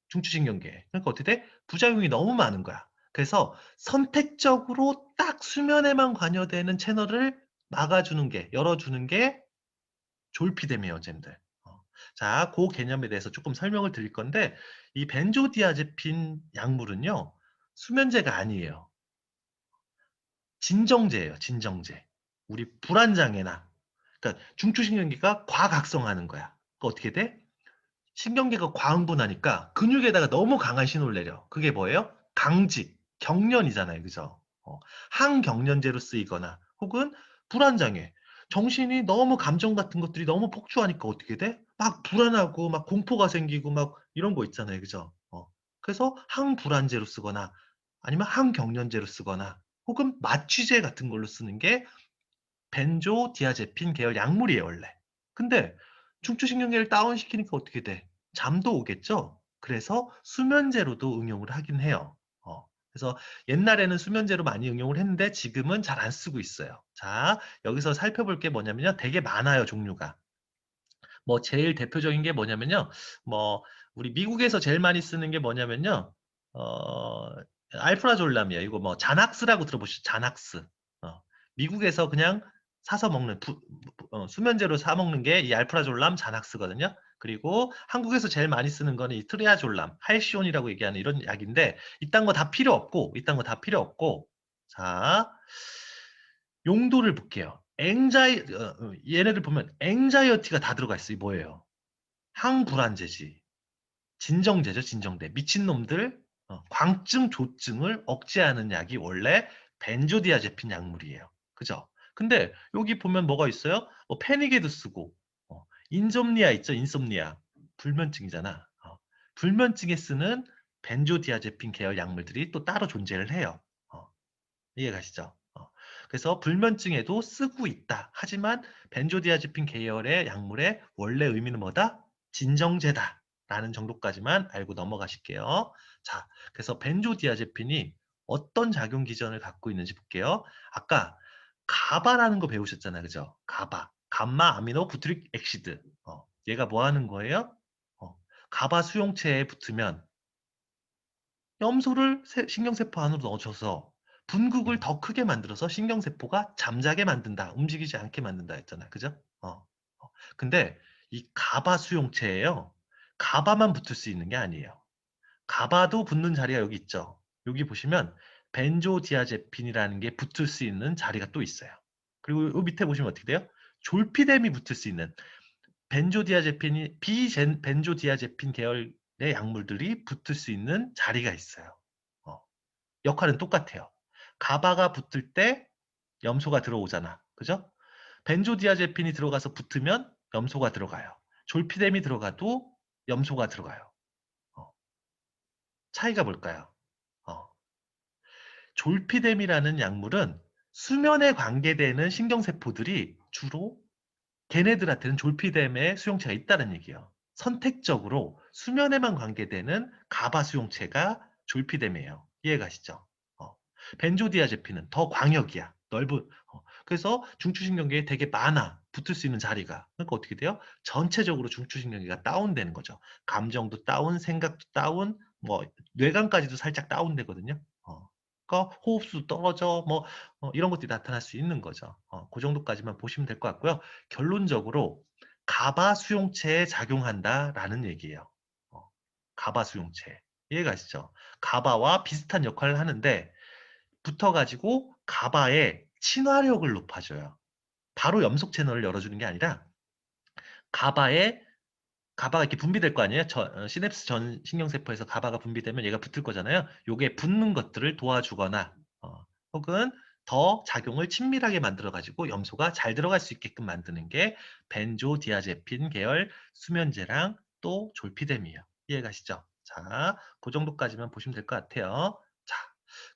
중추신경계에. 그러니까 어떻게 돼? 부작용이 너무 많은 거야. 그래서 선택적으로 딱 수면에만 관여되는 채널을 막아주는 게, 열어주는 게 졸피뎀이에요, 잼들. 자, 그 개념에 대해서 조금 설명을 드릴 건데, 이 벤조디아제핀 약물은요, 수면제가 아니에요. 진정제예요, 진정제. 우리 불안장애나, 그러니까 중추신경계가 과각성하는 거야. 그러니까 어떻게 돼? 신경계가 과흥분하니까 근육에다가 너무 강한 신호를 내려. 그게 뭐예요? 강직, 경련이잖아요. 그죠? 항경련제로 쓰이거나 혹은 불안장애. 정신이 너무 감정 같은 것들이 너무 폭주하니까 어떻게 돼? 막 불안하고 막 공포가 생기고 막 이런 거 있잖아요. 그죠? 그래서 항불안제로 쓰거나 아니면 항경련제로 쓰거나 혹은 마취제 같은 걸로 쓰는 게 벤조디아제핀 계열 약물이에요, 원래. 근데 중추신경계를 다운시키니까 어떻게 돼? 잠도 오겠죠? 그래서 수면제로도 응용을 하긴 해요. 그래서 옛날에는 수면제로 많이 응용을 했는데 지금은 잘 안 쓰고 있어요. 자, 여기서 살펴볼 게 뭐냐면요. 되게 많아요, 종류가. 뭐 제일 대표적인 게 뭐냐면요. 뭐 우리 미국에서 제일 많이 쓰는 게 뭐냐면요. 어, 알프라졸람이에요. 이거 뭐 자낙스라고 들어보시죠? 자낙스. 미국에서 그냥 사서 먹는 수면제로 사 먹는 게 이 알프라졸람 자낙스거든요. 그리고 한국에서 제일 많이 쓰는 거는 이 트리아졸람, 할시온이라고 얘기하는 이런 약인데 이딴 거 다 필요 없고 이딴 거 다 필요 없고 자 용도를 볼게요. 얘네들 보면 앵자이어티가 다 들어가 있어요. 뭐예요? 항불안제지. 진정제죠, 진정제. 미친놈들 광증, 조증을 억제하는 약이 원래 벤조디아제핀 약물이에요. 그죠? 근데 여기 보면 뭐가 있어요? 패닉에도 쓰고 인somnia 있죠, 인솜니아. 불면증이잖아. 불면증에 쓰는 벤조디아제핀 계열 약물들이 또 따로 존재를 해요. 이해가시죠? 그래서 불면증에도 쓰고 있다. 하지만 벤조디아제핀 계열의 약물의 원래 의미는 뭐다? 진정제다. 라는 정도까지만 알고 넘어가실게요. 자, 그래서 벤조디아제핀이 어떤 작용 기전을 갖고 있는지 볼게요. 아까 가바라는 거 배우셨잖아요. 그죠? 가바. 감마 아미노 부트릭 액시드. 얘가 뭐 하는 거예요? 어, 가바 수용체에 붙으면 염소를 신경세포 안으로 넣어줘서 분극을 더 크게 만들어서 신경세포가 잠자게 만든다. 움직이지 않게 만든다 했잖아. 그죠? 근데 이 가바 수용체예요. 가바만 붙을 수 있는 게 아니에요. 가바도 붙는 자리가 여기 있죠. 여기 보시면 벤조디아제핀이라는 게 붙을 수 있는 자리가 또 있어요. 그리고 요 밑에 보시면 어떻게 돼요? 졸피뎀이 붙을 수 있는 벤조디아제핀이 벤조디아제핀 계열의 약물들이 붙을 수 있는 자리가 있어요. 어, 역할은 똑같아요. 가바가 붙을 때 염소가 들어오잖아. 그죠? 벤조디아제핀이 들어가서 붙으면 염소가 들어가요. 졸피뎀이 들어가도 염소가 들어가요. 어, 차이가 뭘까요? 어, 졸피뎀이라는 약물은 수면에 관계되는 신경세포들이 주로 걔네들한테는 졸피뎀의 수용체가 있다는 얘기예요. 선택적으로 수면에만 관계되는 가바 수용체가 졸피뎀이에요. 이해가시죠? 어. 벤조디아제핀은 더 광역이야. 그래서 중추신경계에 되게 많아. 붙을 수 있는 자리가. 그러니까 어떻게 돼요? 전체적으로 중추신경계가 다운되는 거죠. 감정도 다운, 생각도 다운, 뭐 뇌관까지도 살짝 다운되거든요. 그러니까 호흡수도 떨어져, 뭐 이런 것들이 나타날 수 있는 거죠. 그 정도까지만 보시면 될 것 같고요. 결론적으로 가바 수용체에 작용한다라는 얘기예요. 어, 가바 수용체. 이해가 가시죠? 가바와 비슷한 역할을 하는데 붙어가지고 가바의 친화력을 높아줘요. 바로 염속 채널을 열어주는 게 아니라 가바의 가바가 이렇게 분비될 거 아니에요? 시냅스 전 신경세포에서 가바가 분비되면 얘가 붙을 거잖아요. 요게 붙는 것들을 도와주거나 혹은 더 작용을 친밀하게 만들어 가지고 염소가 잘 들어갈 수 있게끔 만드는 게 벤조디아제핀 계열 수면제랑 또 졸피뎀이에요. 이해가시죠? 자, 그 정도까지만 보시면 될 것 같아요. 자,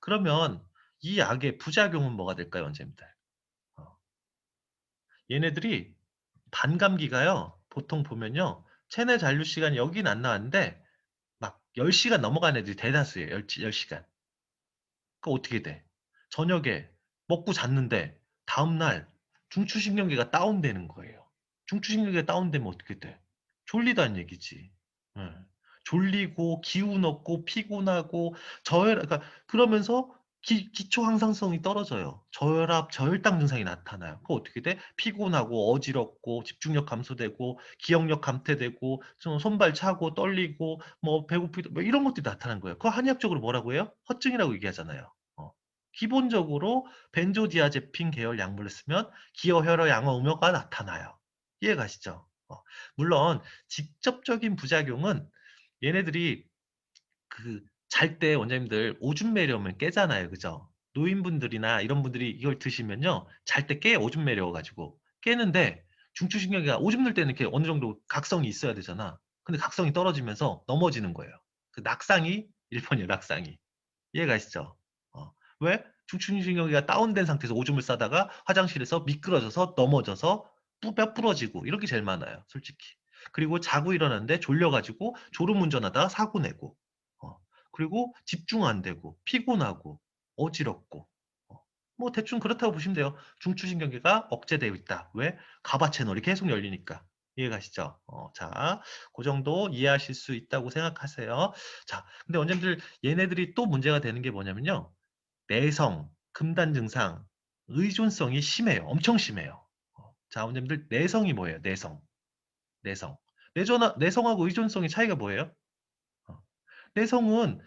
그러면 이 약의 부작용은 뭐가 될까요, 원장님들? 어, 얘네들이 반감기가요. 보통 보면요. 체내 잔류 시간이 여긴 안 나왔는데 막 10시간 넘어간 애들이 대다수예요. 10시간. 그 어떻게 돼? 저녁에 먹고 잤는데 다음날 중추신경계가 다운되는 거예요. 중추신경계가 다운되면 어떻게 돼? 졸리다는 얘기지. 예. 졸리고 기운 없고 피곤하고 그러니까 그러면서 기초 항상성이 떨어져요. 저혈압, 저혈당 증상이 나타나요. 그 어떻게 돼? 피곤하고 어지럽고 집중력 감소되고 기억력 감퇴되고 좀 손발 차고 떨리고 뭐 배고프고 뭐 이런 것들이 나타난 거예요. 그거 한의학적으로 뭐라고 해요? 허증이라고 얘기하잖아요. 기본적으로 벤조디아제핀 계열 약물을 쓰면 기어, 혈어, 양어, 음효가 나타나요. 이해가시죠? 물론 직접적인 부작용은 얘네들이 그 잘 때 원장님들 오줌 매려면 깨잖아요. 그죠? 노인분들이나 이런 분들이 이걸 드시면요. 잘 때 깨요. 오줌 매려 가지고. 깨는데 중추신경계가 오줌 넣을 때는 이렇게 어느 정도 각성이 있어야 되잖아. 근데 각성이 떨어지면서 넘어지는 거예요. 그 낙상이 1번이에요. 낙상이. 이해가시죠? 왜? 중추신경계가 다운된 상태에서 오줌을 싸다가 화장실에서 미끄러져서 넘어져서 뼈 부러지고 이렇게 제일 많아요. 솔직히. 그리고 자고 일어났는데 졸려가지고 졸음운전하다가 사고 내고 그리고 집중 안 되고 피곤하고 어지럽고 어, 뭐 대충 그렇다고 보시면 돼요. 중추신경계가 억제되어 있다. 왜? 가바 채널이 계속 열리니까. 이해가시죠? 자, 그 정도 이해하실 수 있다고 생각하세요. 자, 근데 원장님들 얘네들이 또 문제가 되는 게 뭐냐면요. 내성, 금단 증상, 의존성이 심해요. 엄청 심해요. 자, 원장님들 내성이 뭐예요? 내성. 내성. 내성하고 의존성의 차이가 뭐예요? 어, 내성은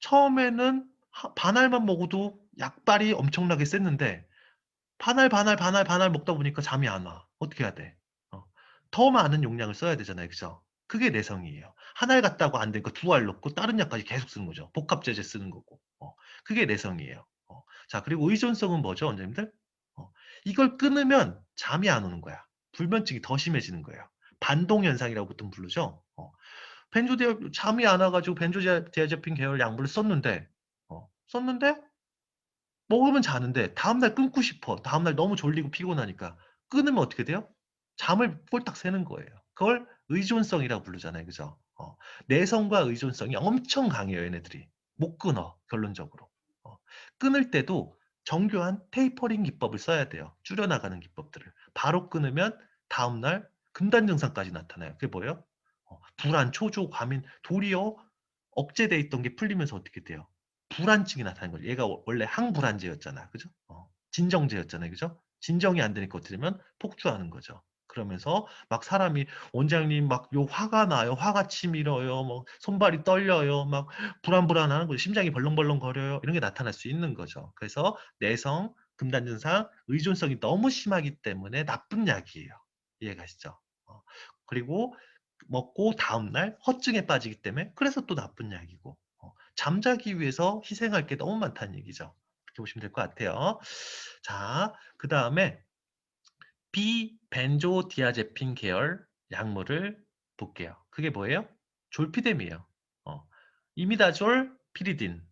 처음에는 반알만 먹어도 약발이 엄청나게 셌는데 반알 먹다 보니까 잠이 안 와. 어떻게 해야 돼? 어, 더 많은 용량을 써야 되잖아요. 그죠? 그게 내성이에요. 한 알 갔다고 안 되니까 두 알 넣고 다른 약까지 계속 쓰는 거죠. 복합제제 쓰는 거고. 그게 내성이에요. 자, 그리고 의존성은 뭐죠, 원장님들? 이걸 끊으면 잠이 안 오는 거야. 불면증이 더 심해지는 거예요. 반동현상이라고 보통 부르죠. 잠이 안 와가지고 벤조디아제핀 계열 약물을 썼는데 먹으면 자는데 다음날 끊고 싶어. 다음날 너무 졸리고 피곤하니까. 끊으면 어떻게 돼요? 잠을 꼴딱 새는 거예요. 그걸 의존성이라고 부르잖아요. 그죠? 내성과 의존성이 엄청 강해요. 얘네들이. 못 끊어. 결론적으로. 끊을 때도 정교한 테이퍼링 기법을 써야 돼요. 줄여나가는 기법들을. 바로 끊으면 다음날 금단 증상까지 나타나요. 그게 뭐예요? 불안, 초조, 과민, 도리어 억제돼 있던 게 풀리면서 어떻게 돼요? 불안증이 나타나는 거죠. 얘가 원래 항불안제였잖아. 그죠? 진정제였잖아요. 그죠? 진정이 안 되니까 어떻게 되면 폭주하는 거죠. 그러면서 막 사람이 원장님 막 요 화가 나요. 화가 치밀어요. 뭐 손발이 떨려요. 막 불안불안하는 거죠. 심장이 벌렁벌렁 거려요. 이런 게 나타날 수 있는 거죠. 그래서 내성, 금단 증상, 의존성이 너무 심하기 때문에 나쁜 약이에요. 이해가시죠? 그리고 먹고 다음날 허증에 빠지기 때문에 그래서 또 나쁜 약이고 잠자기 위해서 희생할 게 너무 많다는 얘기죠. 그렇게 보시면 될 것 같아요. 자, 그 다음에 비벤조디아제핀 계열 약물을 볼게요. 그게 뭐예요? 졸피뎀이에요. 어, 이미다졸, 피리딘.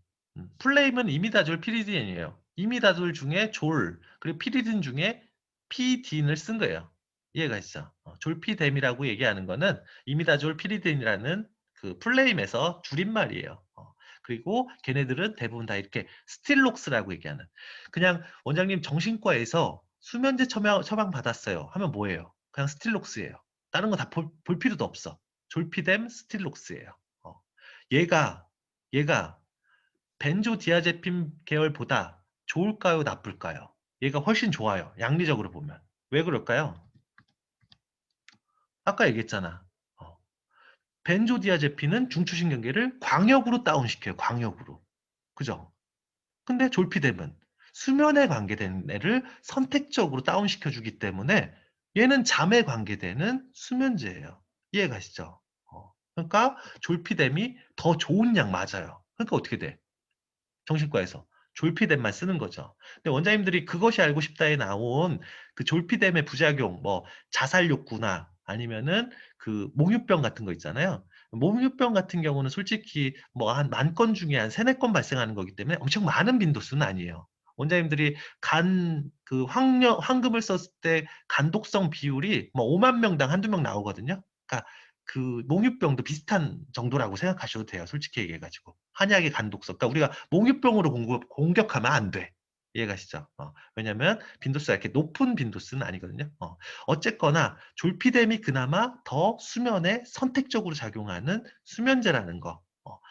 플레임은 이미다졸, 피리딘이에요. 이미다졸 중에 졸, 그리고 피리딘 중에 피딘을 쓴 거예요. 이해가 있어. 졸피뎀이라고 얘기하는 거는 이미다졸, 피리딘이라는 그 플레임에서 줄임말이에요. 그리고 걔네들은 대부분 다 이렇게 스틸록스라고 얘기하는. 그냥 원장님 정신과에서 수면제 처방 받았어요. 하면 뭐예요? 그냥 스틸록스예요. 다른 거 다 볼 필요도 없어. 졸피뎀 스틸록스예요. 얘가 얘가 벤조디아제핀 계열보다 좋을까요? 나쁠까요? 얘가 훨씬 좋아요. 양리적으로 보면. 왜 그럴까요? 아까 얘기했잖아. 어, 벤조디아제핀은 중추신경계를 광역으로 다운시켜요. 광역으로. 그죠? 근데 졸피뎀은 수면에 관계된 애를 선택적으로 다운시켜주기 때문에 얘는 잠에 관계되는 수면제예요. 이해가시죠? 그러니까 졸피뎀이 더 좋은 약 맞아요. 그러니까 어떻게 돼? 정신과에서 졸피뎀만 쓰는 거죠. 근데 원장님들이 그것이 알고 싶다에 나온 그 졸피뎀의 부작용, 뭐 자살 욕구나 아니면은 그 몽유병 같은 거 있잖아요. 몽유병 같은 경우는 솔직히 뭐 한 10,000건 중에 한 3-4건 발생하는 거기 때문에 엄청 많은 빈도수는 아니에요. 원장님들이 간 그 황금을 썼을 때 간독성 비율이 뭐 5만 명당 한두 명 나오거든요. 그러니까 그 몽유병도 비슷한 정도라고 생각하셔도 돼요. 솔직히 얘기해 가지고. 한약의 간독성. 그러니까 우리가 몽유병으로 공격하면 안 돼. 이해가시죠? 왜냐면 빈도수가 이렇게 높은 빈도수는 아니거든요. 어쨌거나 졸피뎀이 그나마 더 수면에 선택적으로 작용하는 수면제라는 거.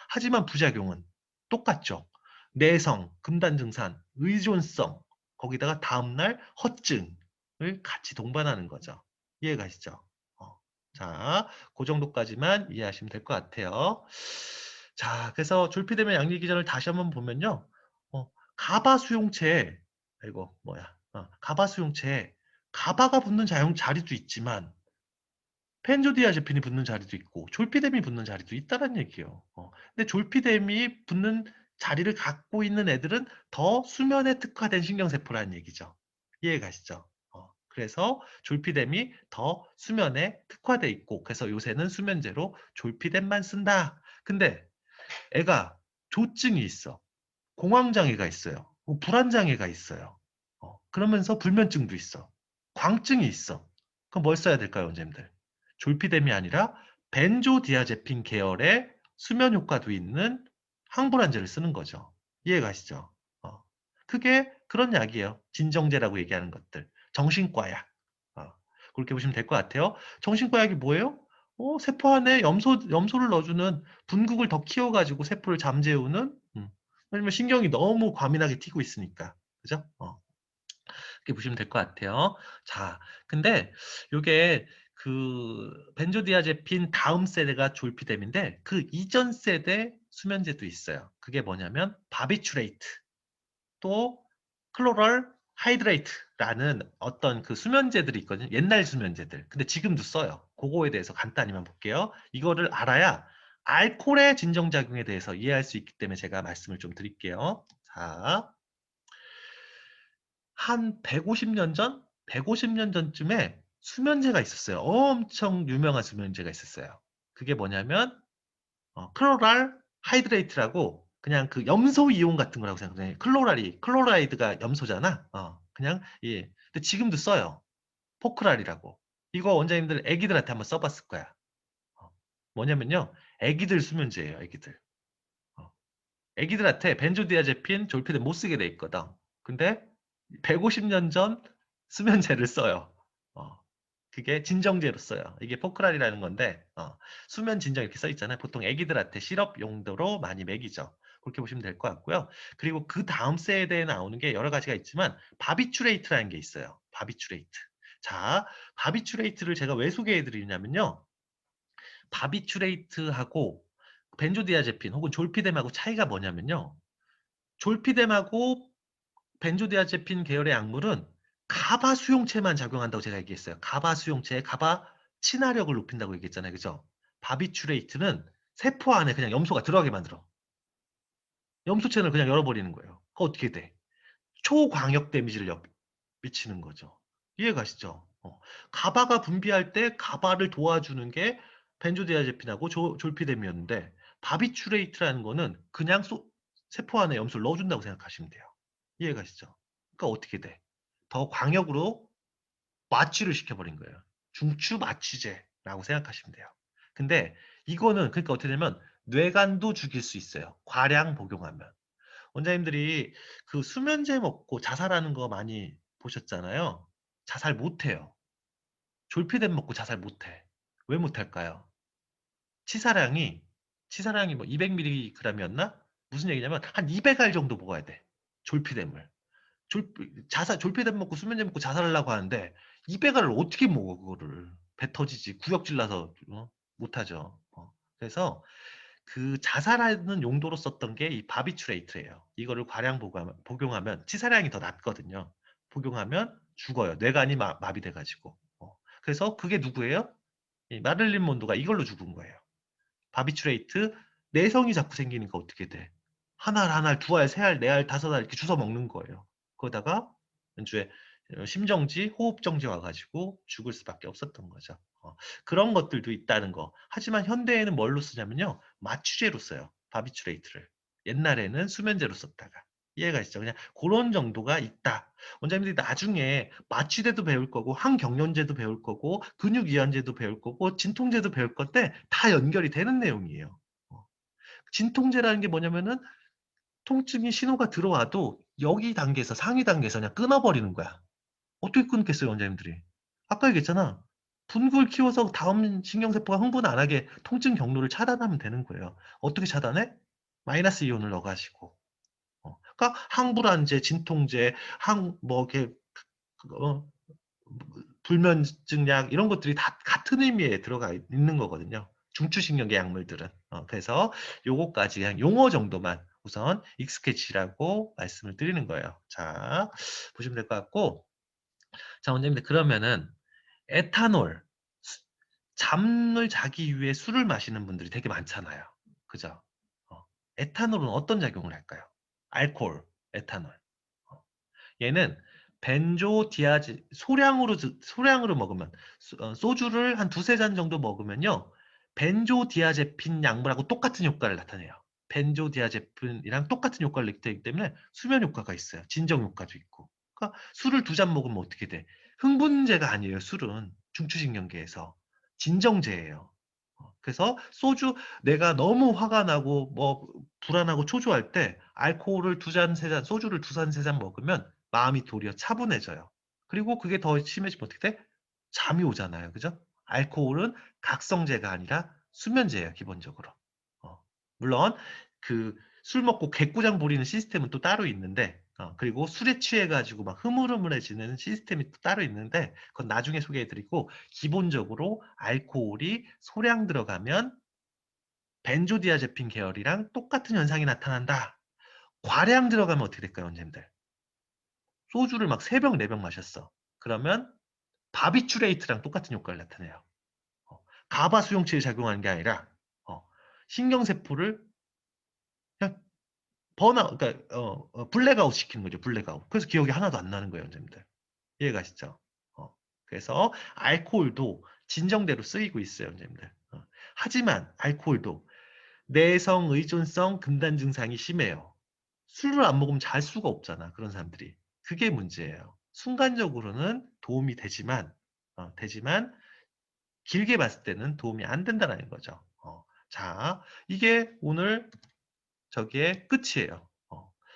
하지만 부작용은 똑같죠. 내성, 금단 증산, 의존성, 거기다가 다음날 허증을 같이 동반하는 거죠. 이해가시죠? 어. 자, 그 정도까지만 이해하시면 될 것 같아요. 자, 그래서 졸피뎀의 양리 기전을 다시 한번 보면요. 가바 수용체에, 이거 뭐야? 가바 수용체에 가바가 붙는 자리도 있지만 펜조디아제핀이 붙는 자리도 있고 졸피뎀이 붙는 자리도 있다는 얘기예요. 근데 졸피뎀이 붙는 자리를 갖고 있는 애들은 더 수면에 특화된 신경세포라는 얘기죠. 이해 가시죠? 그래서 졸피뎀이 더 수면에 특화돼 있고 그래서 요새는 수면제로 졸피뎀만 쓴다. 근데 애가 조증이 있어. 공황장애가 있어요. 불안장애가 있어요. 그러면서 불면증도 있어. 광증이 있어. 그럼 뭘 써야 될까요, 원장님들? 졸피뎀이 아니라 벤조디아제핀 계열의 수면 효과도 있는 항불안제를 쓰는 거죠. 이해 가시죠? 그게 그런 약이에요. 진정제라고 얘기하는 것들. 정신과 약. 그렇게 보시면 될 것 같아요. 정신과 약이 뭐예요? 세포 안에 염소를 넣어주는 분국을 더 키워가지고 세포를 잠재우는 왜냐면 신경이 너무 과민하게 튀고 있으니까. 그죠? 그렇게 보시면 될 것 같아요. 자, 근데 요게 그 벤조디아제핀 다음 세대가 졸피뎀인데 그 이전 세대 수면제도 있어요. 그게 뭐냐면 바비추레이트 또 클로럴 하이드레이트라는 어떤 그 수면제들이 있거든요. 옛날 수면제들. 근데 지금도 써요. 그거에 대해서 간단히만 볼게요. 이거를 알아야 알코올의 진정작용에 대해서 이해할 수 있기 때문에 제가 말씀을 좀 드릴게요. 자, 한 150년 전? 150년 전쯤에 수면제가 있었어요. 엄청 유명한 수면제가 있었어요. 그게 뭐냐면 클로랄 하이드레이트라고 그냥 그 염소 이온 같은 거라고 생각해요. 클로라이드가 염소잖아. 그냥 예. 근데 지금도 써요. 포크랄이라고. 이거 원장님들 애기들한테 한번 써봤을 거야. 어, 뭐냐면요. 애기들 수면제예요. 애기들. 어, 애기들한테 벤조디아제핀, 졸피뎀 못 쓰게 돼 있거든. 근데 150년 전 수면제를 써요. 어, 그게 진정제로 써요. 이게 포크랄이라는 건데 수면 진정 이렇게 써 있잖아요. 보통 애기들한테 시럽 용도로 많이 먹이죠. 그렇게 보시면 될 것 같고요. 그리고 그 다음 세대에 나오는 게 여러 가지가 있지만 바비추레이트라는 게 있어요. 바비추레이트. 자, 바비추레이트를 제가 왜 소개해 드리냐면요. 바비추레이트하고 벤조디아제핀 혹은 졸피뎀하고 차이가 뭐냐면요. 졸피뎀하고 벤조디아제핀 계열의 약물은 가바 수용체만 작용한다고 제가 얘기했어요. 가바 수용체에 가바 친화력을 높인다고 얘기했잖아요. 그죠? 바비추레이트는 세포 안에 그냥 염소가 들어가게 만들어. 염소 채널 그냥 열어버리는 거예요. 그거 어떻게 돼? 초광역 데미지를 미치는 거죠. 이해 가시죠? 가바가 분비할 때 가바를 도와주는 게 벤조디아제핀하고 졸피뎀이었는데 바비추레이트라는 거는 그냥 세포 안에 염소를 넣어준다고 생각하시면 돼요. 이해 가시죠? 그러니까 어떻게 돼? 더 광역으로 마취를 시켜버린 거예요. 중추 마취제라고 생각하시면 돼요. 근데 이거는 그러니까 어떻게 되면 뇌간도 죽일 수 있어요. 과량 복용하면. 원장님들이 그 수면제 먹고 자살하는 거 많이 보셨잖아요. 자살 못해요. 졸피뎀 먹고 자살 못해. 왜 못할까요? 치사량이 치사량이 뭐 200mg이었나? 무슨 얘기냐면 한 200알 정도 먹어야 돼. 졸피뎀을. 졸피뎀 먹고 수면제 먹고 자살하려고 하는데 200알을 어떻게 먹어 그거를. 배 터지지. 구역질 나서 못하죠. 그래서 그 자살하는 용도로 썼던 게 이 바비추레이트예요. 이거를 과량 복용하면 치사량이 더 낮거든요. 복용하면 죽어요. 뇌간이 마비돼가지고. 그래서 그게 누구예요? 이 마릴린 몬로가 이걸로 죽은 거예요. 바비츄레이트 내성이 자꾸 생기니까 어떻게 돼? 한 알, 한 알, 두 알, 세 알, 네 알, 다섯 알 이렇게 주워 먹는 거예요. 그러다가 연주에 심정지, 호흡정지 와가지고 죽을 수밖에 없었던 거죠. 그런 것들도 있다는 거. 하지만 현대에는 뭘로 쓰냐면요. 마취제로 써요. 바비츄레이트를. 옛날에는 수면제로 썼다가. 이해가 되시죠? 그냥 그런 정도가 있다. 원장님들이 나중에 마취제도 배울 거고 항경련제도 배울 거고 근육이완제도 배울 거고 진통제도 배울 건데 다 연결이 되는 내용이에요. 어. 진통제라는 게 뭐냐면은 통증이 신호가 들어와도 여기 단계에서 상위 단계에서 그냥 끊어버리는 거야. 어떻게 끊겠어요, 원장님들이? 아까 얘기했잖아. 분구를 키워서 다음 신경세포가 흥분 안 하게 통증 경로를 차단하면 되는 거예요. 어떻게 차단해? 마이너스 이온을 넣어가지고. 그러니까 항불안제, 진통제, 뭐 이렇게 어, 불면증약 이런 것들이 다 같은 의미에 들어가 있는 거거든요. 중추신경계 약물들은. 그래서 요거까지 그냥 용어 정도만 우선 익숙해지라고 말씀을 드리는 거예요. 자, 보시면 될 것 같고. 자, 원장님들 그러면은 에탄올, 잠을 자기 위해 술을 마시는 분들이 되게 많잖아요. 그죠? 어, 에탄올은 어떤 작용을 할까요? 알코올, 에탄올. 어, 얘는 벤조디아제 소량으로 먹으면 소주를 한 두세 잔 정도 먹으면요. 벤조디아제핀 약물하고 똑같은 효과를 나타내요. 벤조디아제핀이랑 똑같은 효과를 나타내기 때문에 수면 효과가 있어요. 진정 효과도 있고. 그러니까 술을 두 잔 먹으면 어떻게 돼? 흥분제가 아니에요. 술은 중추신경계에서 진정제예요. 그래서 소주 내가 너무 화가 나고 뭐 불안하고 초조할 때 알코올을 두 잔, 세 잔, 소주를 두 잔, 세 잔 먹으면 마음이 도리어 차분해져요. 그리고 그게 더 심해지면 어떻게 돼? 잠이 오잖아요. 그죠? 알코올은 각성제가 아니라 수면제예요, 기본적으로. 어, 물론 그 술 먹고 객구장 부리는 시스템은 또 따로 있는데 그리고 술에 취해가지고 막 흐물흐물해지는 시스템이 또 따로 있는데 그건 나중에 소개해드리고 기본적으로 알코올이 소량 들어가면 벤조디아제핀 계열이랑 똑같은 현상이 나타난다. 과량 들어가면 어떻게 될까요, 원장님들? 소주를 막 3병, 4병 마셨어. 그러면 바비츄레이트랑 똑같은 효과를 나타내요. 어, 가바 수용체에 작용하는 게 아니라 신경세포를 그냥 그러니까 블랙아웃 시키는 거죠. 블랙아웃. 그래서 기억이 하나도 안 나는 거예요, 원장님들. 이해가시죠? 그래서 알코올도 진정대로 쓰이고 있어요, 원장님들. 하지만 알코올도 내성 의존성 금단 증상이 심해요. 술을 안 먹으면 잘 수가 없잖아. 그런 사람들이. 그게 문제예요. 순간적으로는 도움이 되지만 길게 봤을 때는 도움이 안 된다는 거죠. 자, 이게 오늘 저기에 끝이에요.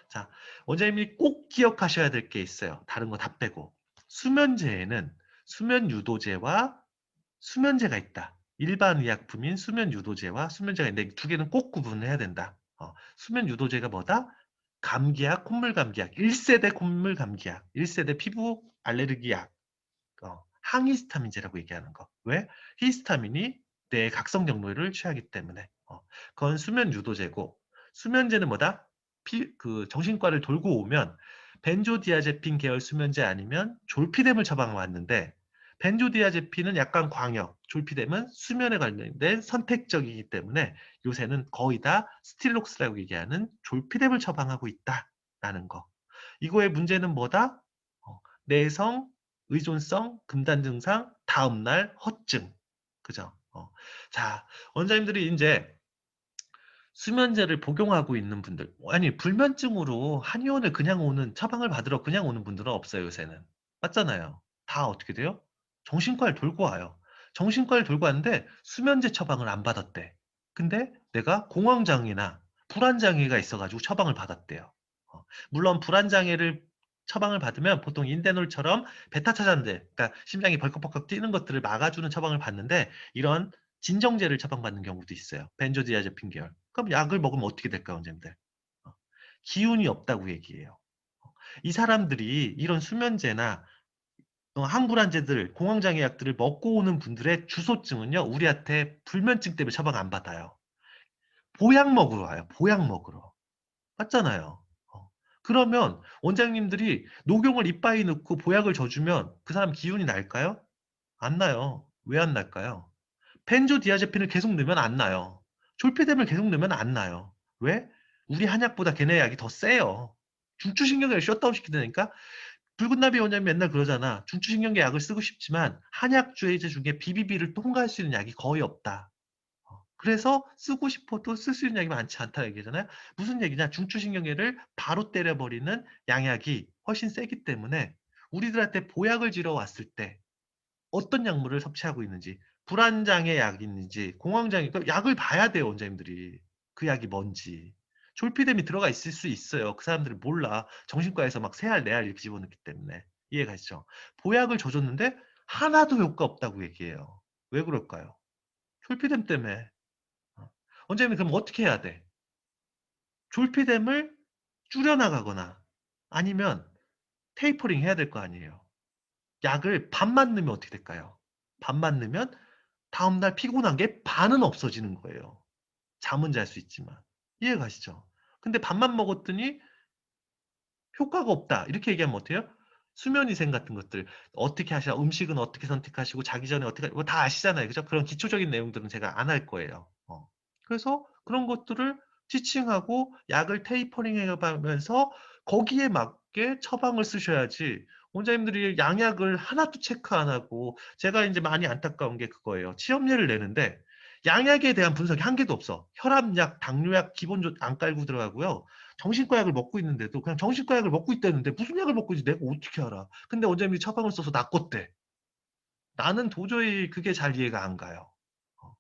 자, 원장님이 꼭 기억하셔야 될 게 있어요. 다른 거 다 빼고. 수면제에는 수면 유도제와 수면제가 있다. 일반 의약품인 수면 유도제와 수면제가 있는데 두 개는 꼭 구분해야 된다. 수면 유도제가 뭐다? 감기약, 콧물 감기약, 1세대 콧물 감기약, 1세대 피부 알레르기약, 항히스타민제라고 얘기하는 거. 왜? 히스타민이 뇌의 각성 경로를 취하기 때문에. 그건 수면 유도제고, 수면제는 뭐다? 정신과를 돌고 오면 벤조디아제핀 계열 수면제 아니면 졸피뎀을 처방받는데 벤조디아제핀은 약간 광역, 졸피뎀은 수면에 관련된 선택적이기 때문에 요새는 거의 다 스틸록스라고 얘기하는 졸피뎀을 처방하고 있다라는 거. 이거의 문제는 뭐다? 내성, 의존성, 금단 증상, 다음날 허증. 그죠? 자, 원장님들이 이제 수면제를 복용하고 있는 분들, 아니, 불면증으로 한의원을 그냥 처방을 받으러 그냥 오는 분들은 없어요, 요새는. 맞잖아요. 다 어떻게 돼요? 정신과를 돌고 와요. 정신과를 돌고 왔는데 수면제 처방을 안 받았대. 근데 내가 공황장애나 불안장애가 있어가지고 처방을 받았대요. 물론 불안장애를 처방을 받으면 보통 인대놀처럼 베타차잔제, 그러니까 심장이 벌컥벌컥 뛰는 것들을 막아주는 처방을 받는데 이런 진정제를 처방받는 경우도 있어요. 벤조디아제핀 계열. 그럼 약을 먹으면 어떻게 될까요, 원장님들? 어, 기운이 없다고 얘기해요. 이 사람들이 이런 수면제나 항불안제들, 공황장애 약들을 먹고 오는 분들의 주소증은요, 우리한테 불면증 때문에 처방 안 받아요. 보약 먹으러 와요. 보약 먹으러. 맞잖아요. 그러면 원장님들이 녹용을 이빠이 넣고 보약을 져주면 그 사람 기운이 날까요? 안 나요. 왜 안 날까요? 벤조디아제핀을 계속 넣으면 안 나요. 졸피뎀을 계속 넣으면 안 나요. 왜? 우리 한약보다 걔네 약이 더 세요. 중추신경계를 셧다운 시키다니까. 붉은나비 원장님 맨날 그러잖아. 중추신경계 약을 쓰고 싶지만 한약 주의제 중에 BBB를 통과할 수 있는 약이 거의 없다. 그래서 쓰고 싶어도 쓸 수 있는 약이 많지 않다 얘기잖아요. 무슨 얘기냐? 중추신경계를 바로 때려버리는 양약이 훨씬 세기 때문에 우리들한테 보약을 지러 왔을 때 어떤 약물을 섭취하고 있는지, 불안장애 약이 있는지, 공황장애, 그러니까 약을 봐야 돼요, 원장님들이. 그 약이 뭔지. 졸피뎀이 들어가 있을 수 있어요. 그 사람들은 몰라. 정신과에서 막 세 알, 네 알 이렇게 집어넣기 때문에. 이해가시죠? 보약을 줘줬는데 하나도 효과 없다고 얘기해요. 왜 그럴까요? 졸피뎀 때문에. 어. 원장님 그럼 어떻게 해야 돼? 졸피뎀을 줄여나가거나 아니면 테이퍼링 해야 될 거 아니에요. 약을 반만 넣으면 어떻게 될까요? 반만 넣으면 다음날 피곤한 게 반은 없어지는 거예요. 잠은 잘 수 있지만. 이해 가시죠? 근데 밥만 먹었더니 효과가 없다. 이렇게 얘기하면 어때요? 수면 위생 같은 것들 어떻게 하셔? 음식은 어떻게 선택하시고 자기 전에 어떻게 뭐 다 아시잖아요. 그죠? 그런 기초적인 내용들은 제가 안 할 거예요. 그래서 그런 것들을 티칭하고 약을 테이퍼링 해 가면서 거기에 맞게 처방을 쓰셔야지 원장님들이 양약을 하나도 체크 안 하고 제가 인제 많이 안타까운 게 그거예요. 치험료를 내는데 양약에 대한 분석이 한 개도 없어. 혈압약, 당뇨약 기본적으로 안 깔고 들어가고요. 정신과 약을 먹고 있는데도 그냥 정신과 약을 먹고 있다는데 무슨 약을 먹고 있는지 내가 어떻게 알아. 근데 원장님이 처방을 써서 낫겠대. 나는 도저히 그게 잘 이해가 안 가요. 어.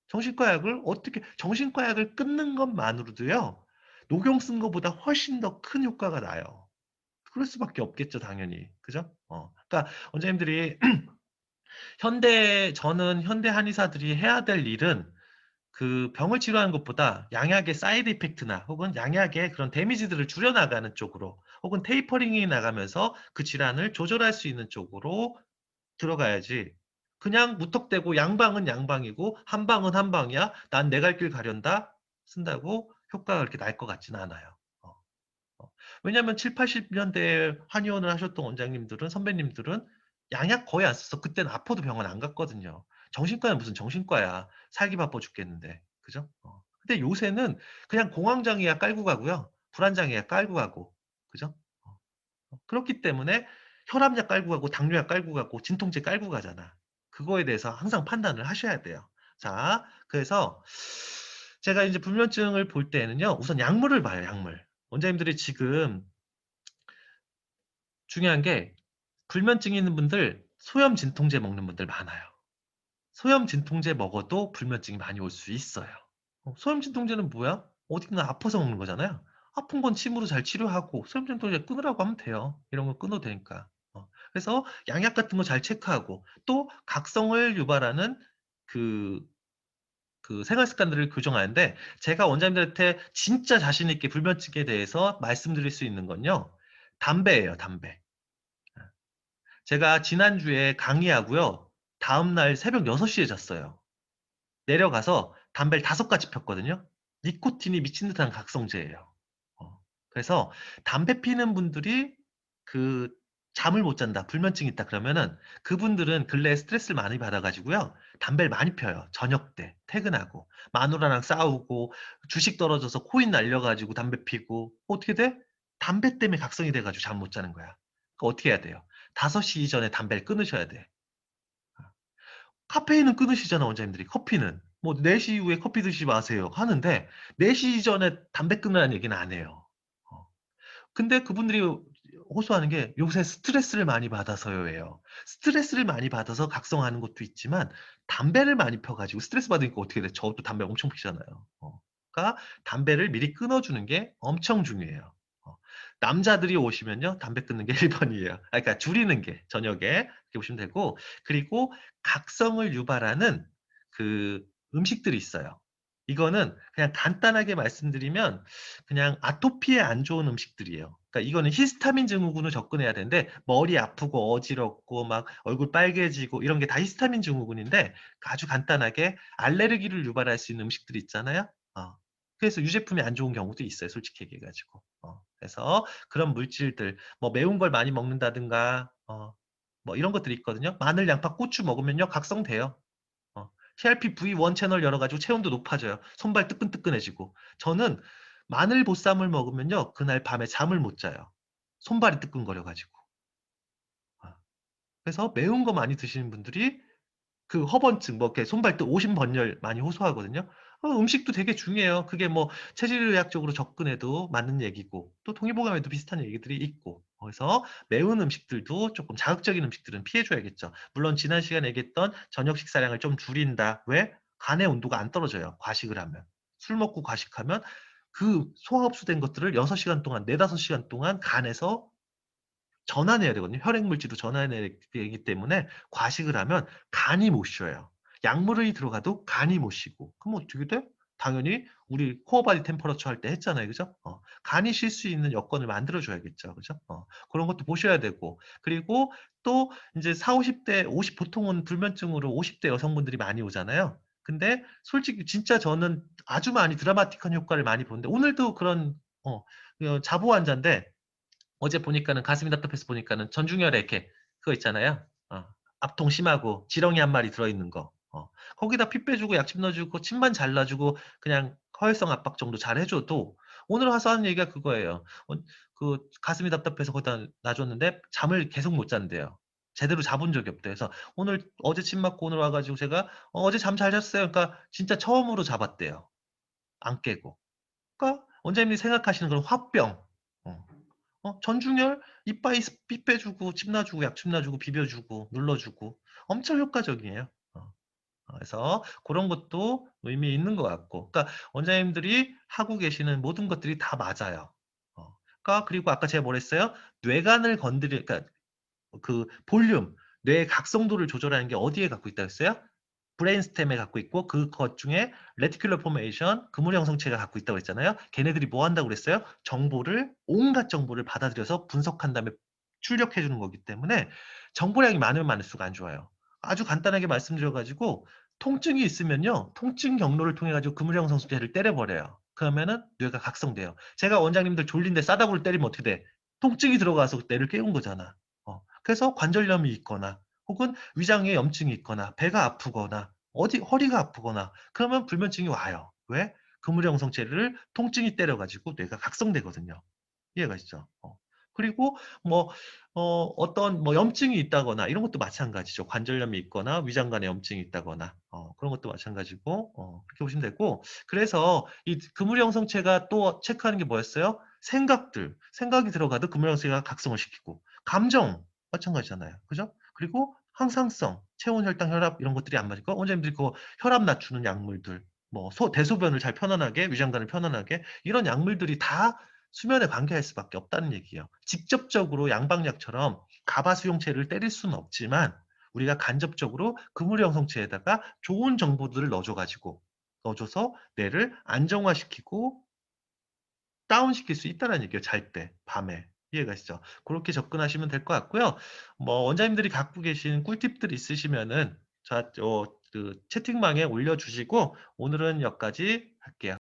정신과 약을 어떻게 정신과 약을 끊는 것만으로도요. 녹용 쓴 것보다 훨씬 더 큰 효과가 나요. 그럴 수밖에 없겠죠 당연히. 그죠? 그러니까 원장님들이 저는 현대 한의사들이 해야 될 일은 그 병을 치료하는 것보다 양약의 사이드 이펙트나 혹은 양약의 그런 데미지들을 줄여나가는 쪽으로 혹은 테이퍼링이 나가면서 그 질환을 조절할 수 있는 쪽으로 들어가야지. 그냥 무턱대고 양방은 양방이고 한방은 한방이야. 난 내 갈 길 가련다. 쓴다고 효과가 그렇게 날 것 같지는 않아요. 어, 왜냐하면 7, 80년대에 한의원을 하셨던 원장님들은 선배님들은 양약 거의 안 썼어. 그때는 아파도 병원 안 갔거든요. 정신과는 무슨 정신과야. 살기 바빠 죽겠는데. 그죠? 근데 요새는 그냥 공황장애약 깔고 가고요. 불안장애약 깔고 가고. 그죠? 그렇기 때문에 혈압약 깔고 가고 당뇨약 깔고 가고 진통제 깔고 가잖아. 그거에 대해서 항상 판단을 하셔야 돼요. 자, 그래서 제가 이제 불면증을 볼 때에는요. 우선 약물을 봐요, 약물. 원장님들이 지금 중요한 게 불면증이 있는 분들 소염 진통제 먹는 분들 많아요. 소염 진통제 먹어도 불면증이 많이 올 수 있어요. 소염 진통제는 뭐야? 어디나 아파서 먹는 거잖아요. 아픈 건 침으로 잘 치료하고 소염 진통제 끊으라고 하면 돼요. 이런 거 끊어도 되니까. 그래서 양약 같은 거 잘 체크하고 또 각성을 유발하는 그 생활 습관들을 교정하는데 제가 원장님들한테 진짜 자신 있게 불면증에 대해서 말씀드릴 수 있는 건요. 담배예요, 담배. 제가 지난주에 강의하고요. 다음날 새벽 6시에 잤어요. 내려가서 담배를 5가지 폈거든요. 니코틴이 미친 듯한 각성제예요. 그래서 담배 피는 분들이 그 잠을 못 잔다, 불면증이 있다 그러면은 그분들은 근래에 스트레스를 많이 받아 가지고요. 담배를 많이 펴요. 저녁 때 퇴근하고 마누라랑 싸우고 주식 떨어져서 코인 날려 가지고 담배 피고 어떻게 돼? 담배 때문에 각성이 돼 가지고 잠 못 자는 거야. 그 어떻게 해야 돼요? 5시 이전에 담배를 끊으셔야 돼. 카페인은 끊으시잖아, 원장님들이. 커피는. 뭐 4시 이후에 커피 드시지 마세요 하는데 4시 이전에 담배 끊으라는 얘기는 안 해요. 어. 근데 그분들이 호소하는 게 요새 스트레스를 많이 받아서요예요. 스트레스를 많이 받아서 각성하는 것도 있지만 담배를 많이 펴 가지고 스트레스 받으니까 어떻게 돼? 저도 담배 엄청 피잖아요. 그러니까 담배를 미리 끊어 주는 게 엄청 중요해요. 어. 남자들이 오시면요. 담배 끊는 게 1 번이에요. 그러니까 줄이는 게 저녁에 그렇게 보시면 되고 그리고 각성을 유발하는 그 음식들이 있어요. 이거는 그냥 간단하게 말씀드리면 그냥 아토피에 안 좋은 음식들이에요. 그러니까 이거는 히스타민 증후군을 접근해야 되는데 머리 아프고 어지럽고 막 얼굴 빨개지고 이런 게 다 히스타민 증후군인데 아주 간단하게 알레르기를 유발할 수 있는 음식들이 있잖아요. 그래서 유제품이 안 좋은 경우도 있어요. 솔직히 얘기해 가지고. 그래서 그런 물질들 뭐 매운 걸 많이 먹는다든가 뭐 이런 것들이 있거든요. 마늘, 양파, 고추 먹으면요 각성돼요. 어 TRPV1 채널 열어가지고 체온도 높아져요. 손발 뜨끈뜨끈해지고. 저는 마늘 보쌈을 먹으면요, 그날 밤에 잠을 못 자요. 손발이 뜨끈거려가지고. 아, 그래서 매운 거 많이 드시는 분들이 그 허번증, 뭐 이렇게 손발도 오심번열 많이 호소하거든요. 음식도 되게 중요해요. 그게 뭐 체질의학적으로 접근해도 맞는 얘기고, 또 동의보감에도 비슷한 얘기들이 있고. 그래서 매운 음식들도 조금 자극적인 음식들은 피해줘야겠죠. 물론 지난 시간에 얘기했던 저녁 식사량을 좀 줄인다. 왜? 간의 온도가 안 떨어져요. 과식을 하면. 술 먹고 과식하면 그 소화 흡수된 것들을 6시간 동안, 4~5시간 동안 간에서 전환해야 되거든요. 혈액 물질로 전환해야 되기 때문에 과식을 하면 간이 못 쉬어요. 약물이 들어가도 간이 못 쉬고. 그럼 어떻게 돼? 당연히 우리 코어 바디 템퍼러처 할 때 했잖아요. 그죠? 간이 쉴 수 있는 여건을 만들어 줘야겠죠. 그죠? 그런 것도 보셔야 되고. 그리고 또 이제 40, 50대, 50 보통은 불면증으로 50대 여성분들이 많이 오잖아요. 근데 솔직히 진짜 저는 아주 많이 드라마틱한 효과를 많이 보는데 오늘도 그런 어, 자부 환자인데 어제 보니까는 가슴이 답답해서 보니까는 전중열에 이렇게 그거 있잖아요. 압통 심하고 지렁이 한 마리 들어있는 거. 거기다 피 빼주고 약침 넣어주고 침만 잘라주고 그냥 허혈성 압박 정도 잘 해줘도 오늘 와서 하는 얘기가 그거예요. 그 가슴이 답답해서 거기다 놔줬는데 잠을 계속 못 잔대요. 제대로 자본 적이 없대. 그래서 오늘 어제 침 맞고 오늘 와가지고 제가 어제 잠 잘 잤어요. 그러니까 진짜 처음으로 잡았대요. 안 깨고. 그러니까 원장님이 생각하시는 그런 화병. 어. 전중열 이빠이 피 빼주고 침 놔주고 약침 놔주고 비벼주고 눌러주고 엄청 효과적이에요. 그래서 그런 것도 의미 있는 것 같고, 그러니까 원장님들이 하고 계시는 모든 것들이 다 맞아요. 그러니까 그리고 아까 제가 뭐랬어요? 뇌관을 그러니까 그 볼륨, 뇌의 각성도를 조절하는 게 어디에 갖고 있다고 했어요? 브레인스템에 갖고 있고 그것 중에 레티큘러 포메이션, 그물 형성체가 갖고 있다고 했잖아요. 걔네들이 뭐 한다고 그랬어요? 정보를 온갖 정보를 받아들여서 분석한 다음에 출력해 주는 거기 때문에 정보량이 많으면 많을수록 안 좋아요. 아주 간단하게 말씀드려 가지고 통증이 있으면요. 통증 경로를 통해 가지고 그물 형성체를 때려 버려요. 그러면은 뇌가 각성돼요. 제가 원장님들 졸린데 싸다구를 때리면 어떻게 돼? 통증이 들어가서 뇌를 깨운 거잖아. 그래서 관절염이 있거나 혹은 위장에 염증이 있거나 배가 아프거나 어디 허리가 아프거나 그러면 불면증이 와요. 왜? 그물형성체를 통증이 때려가지고 뇌가 각성되거든요. 이해가 되죠? 그리고 뭐 어떤 뭐 염증이 있다거나 이런 것도 마찬가지죠. 관절염이 있거나 위장관에 염증이 있다거나 그런 것도 마찬가지고 그렇게 보시면 되고 그래서 이 그물형성체가 또 체크하는 게 뭐였어요? 생각이 들어가도 그물형성체가 각성을 시키고 감정 마찬가지잖아요. 그죠? 그리고 항상성, 체온, 혈당, 혈압 이런 것들이 안 맞을까? 원장님들이 그 혈압 낮추는 약물들, 뭐 대소변을 잘 편안하게, 위장관을 편안하게 이런 약물들이 다 수면에 관계할 수밖에 없다는 얘기예요. 직접적으로 양방약처럼 가바 수용체를 때릴 수는 없지만 우리가 간접적으로 그물 형성체에다가 좋은 정보들을 넣어줘서 뇌를 안정화시키고 다운시킬 수 있다는 얘기예요. 잘 때, 밤에. 이해가시죠? 그렇게 접근하시면 될 것 같고요. 뭐 원장님들이 갖고 계신 꿀팁들 있으시면은 그 채팅방에 올려주시고 오늘은 여기까지 할게요.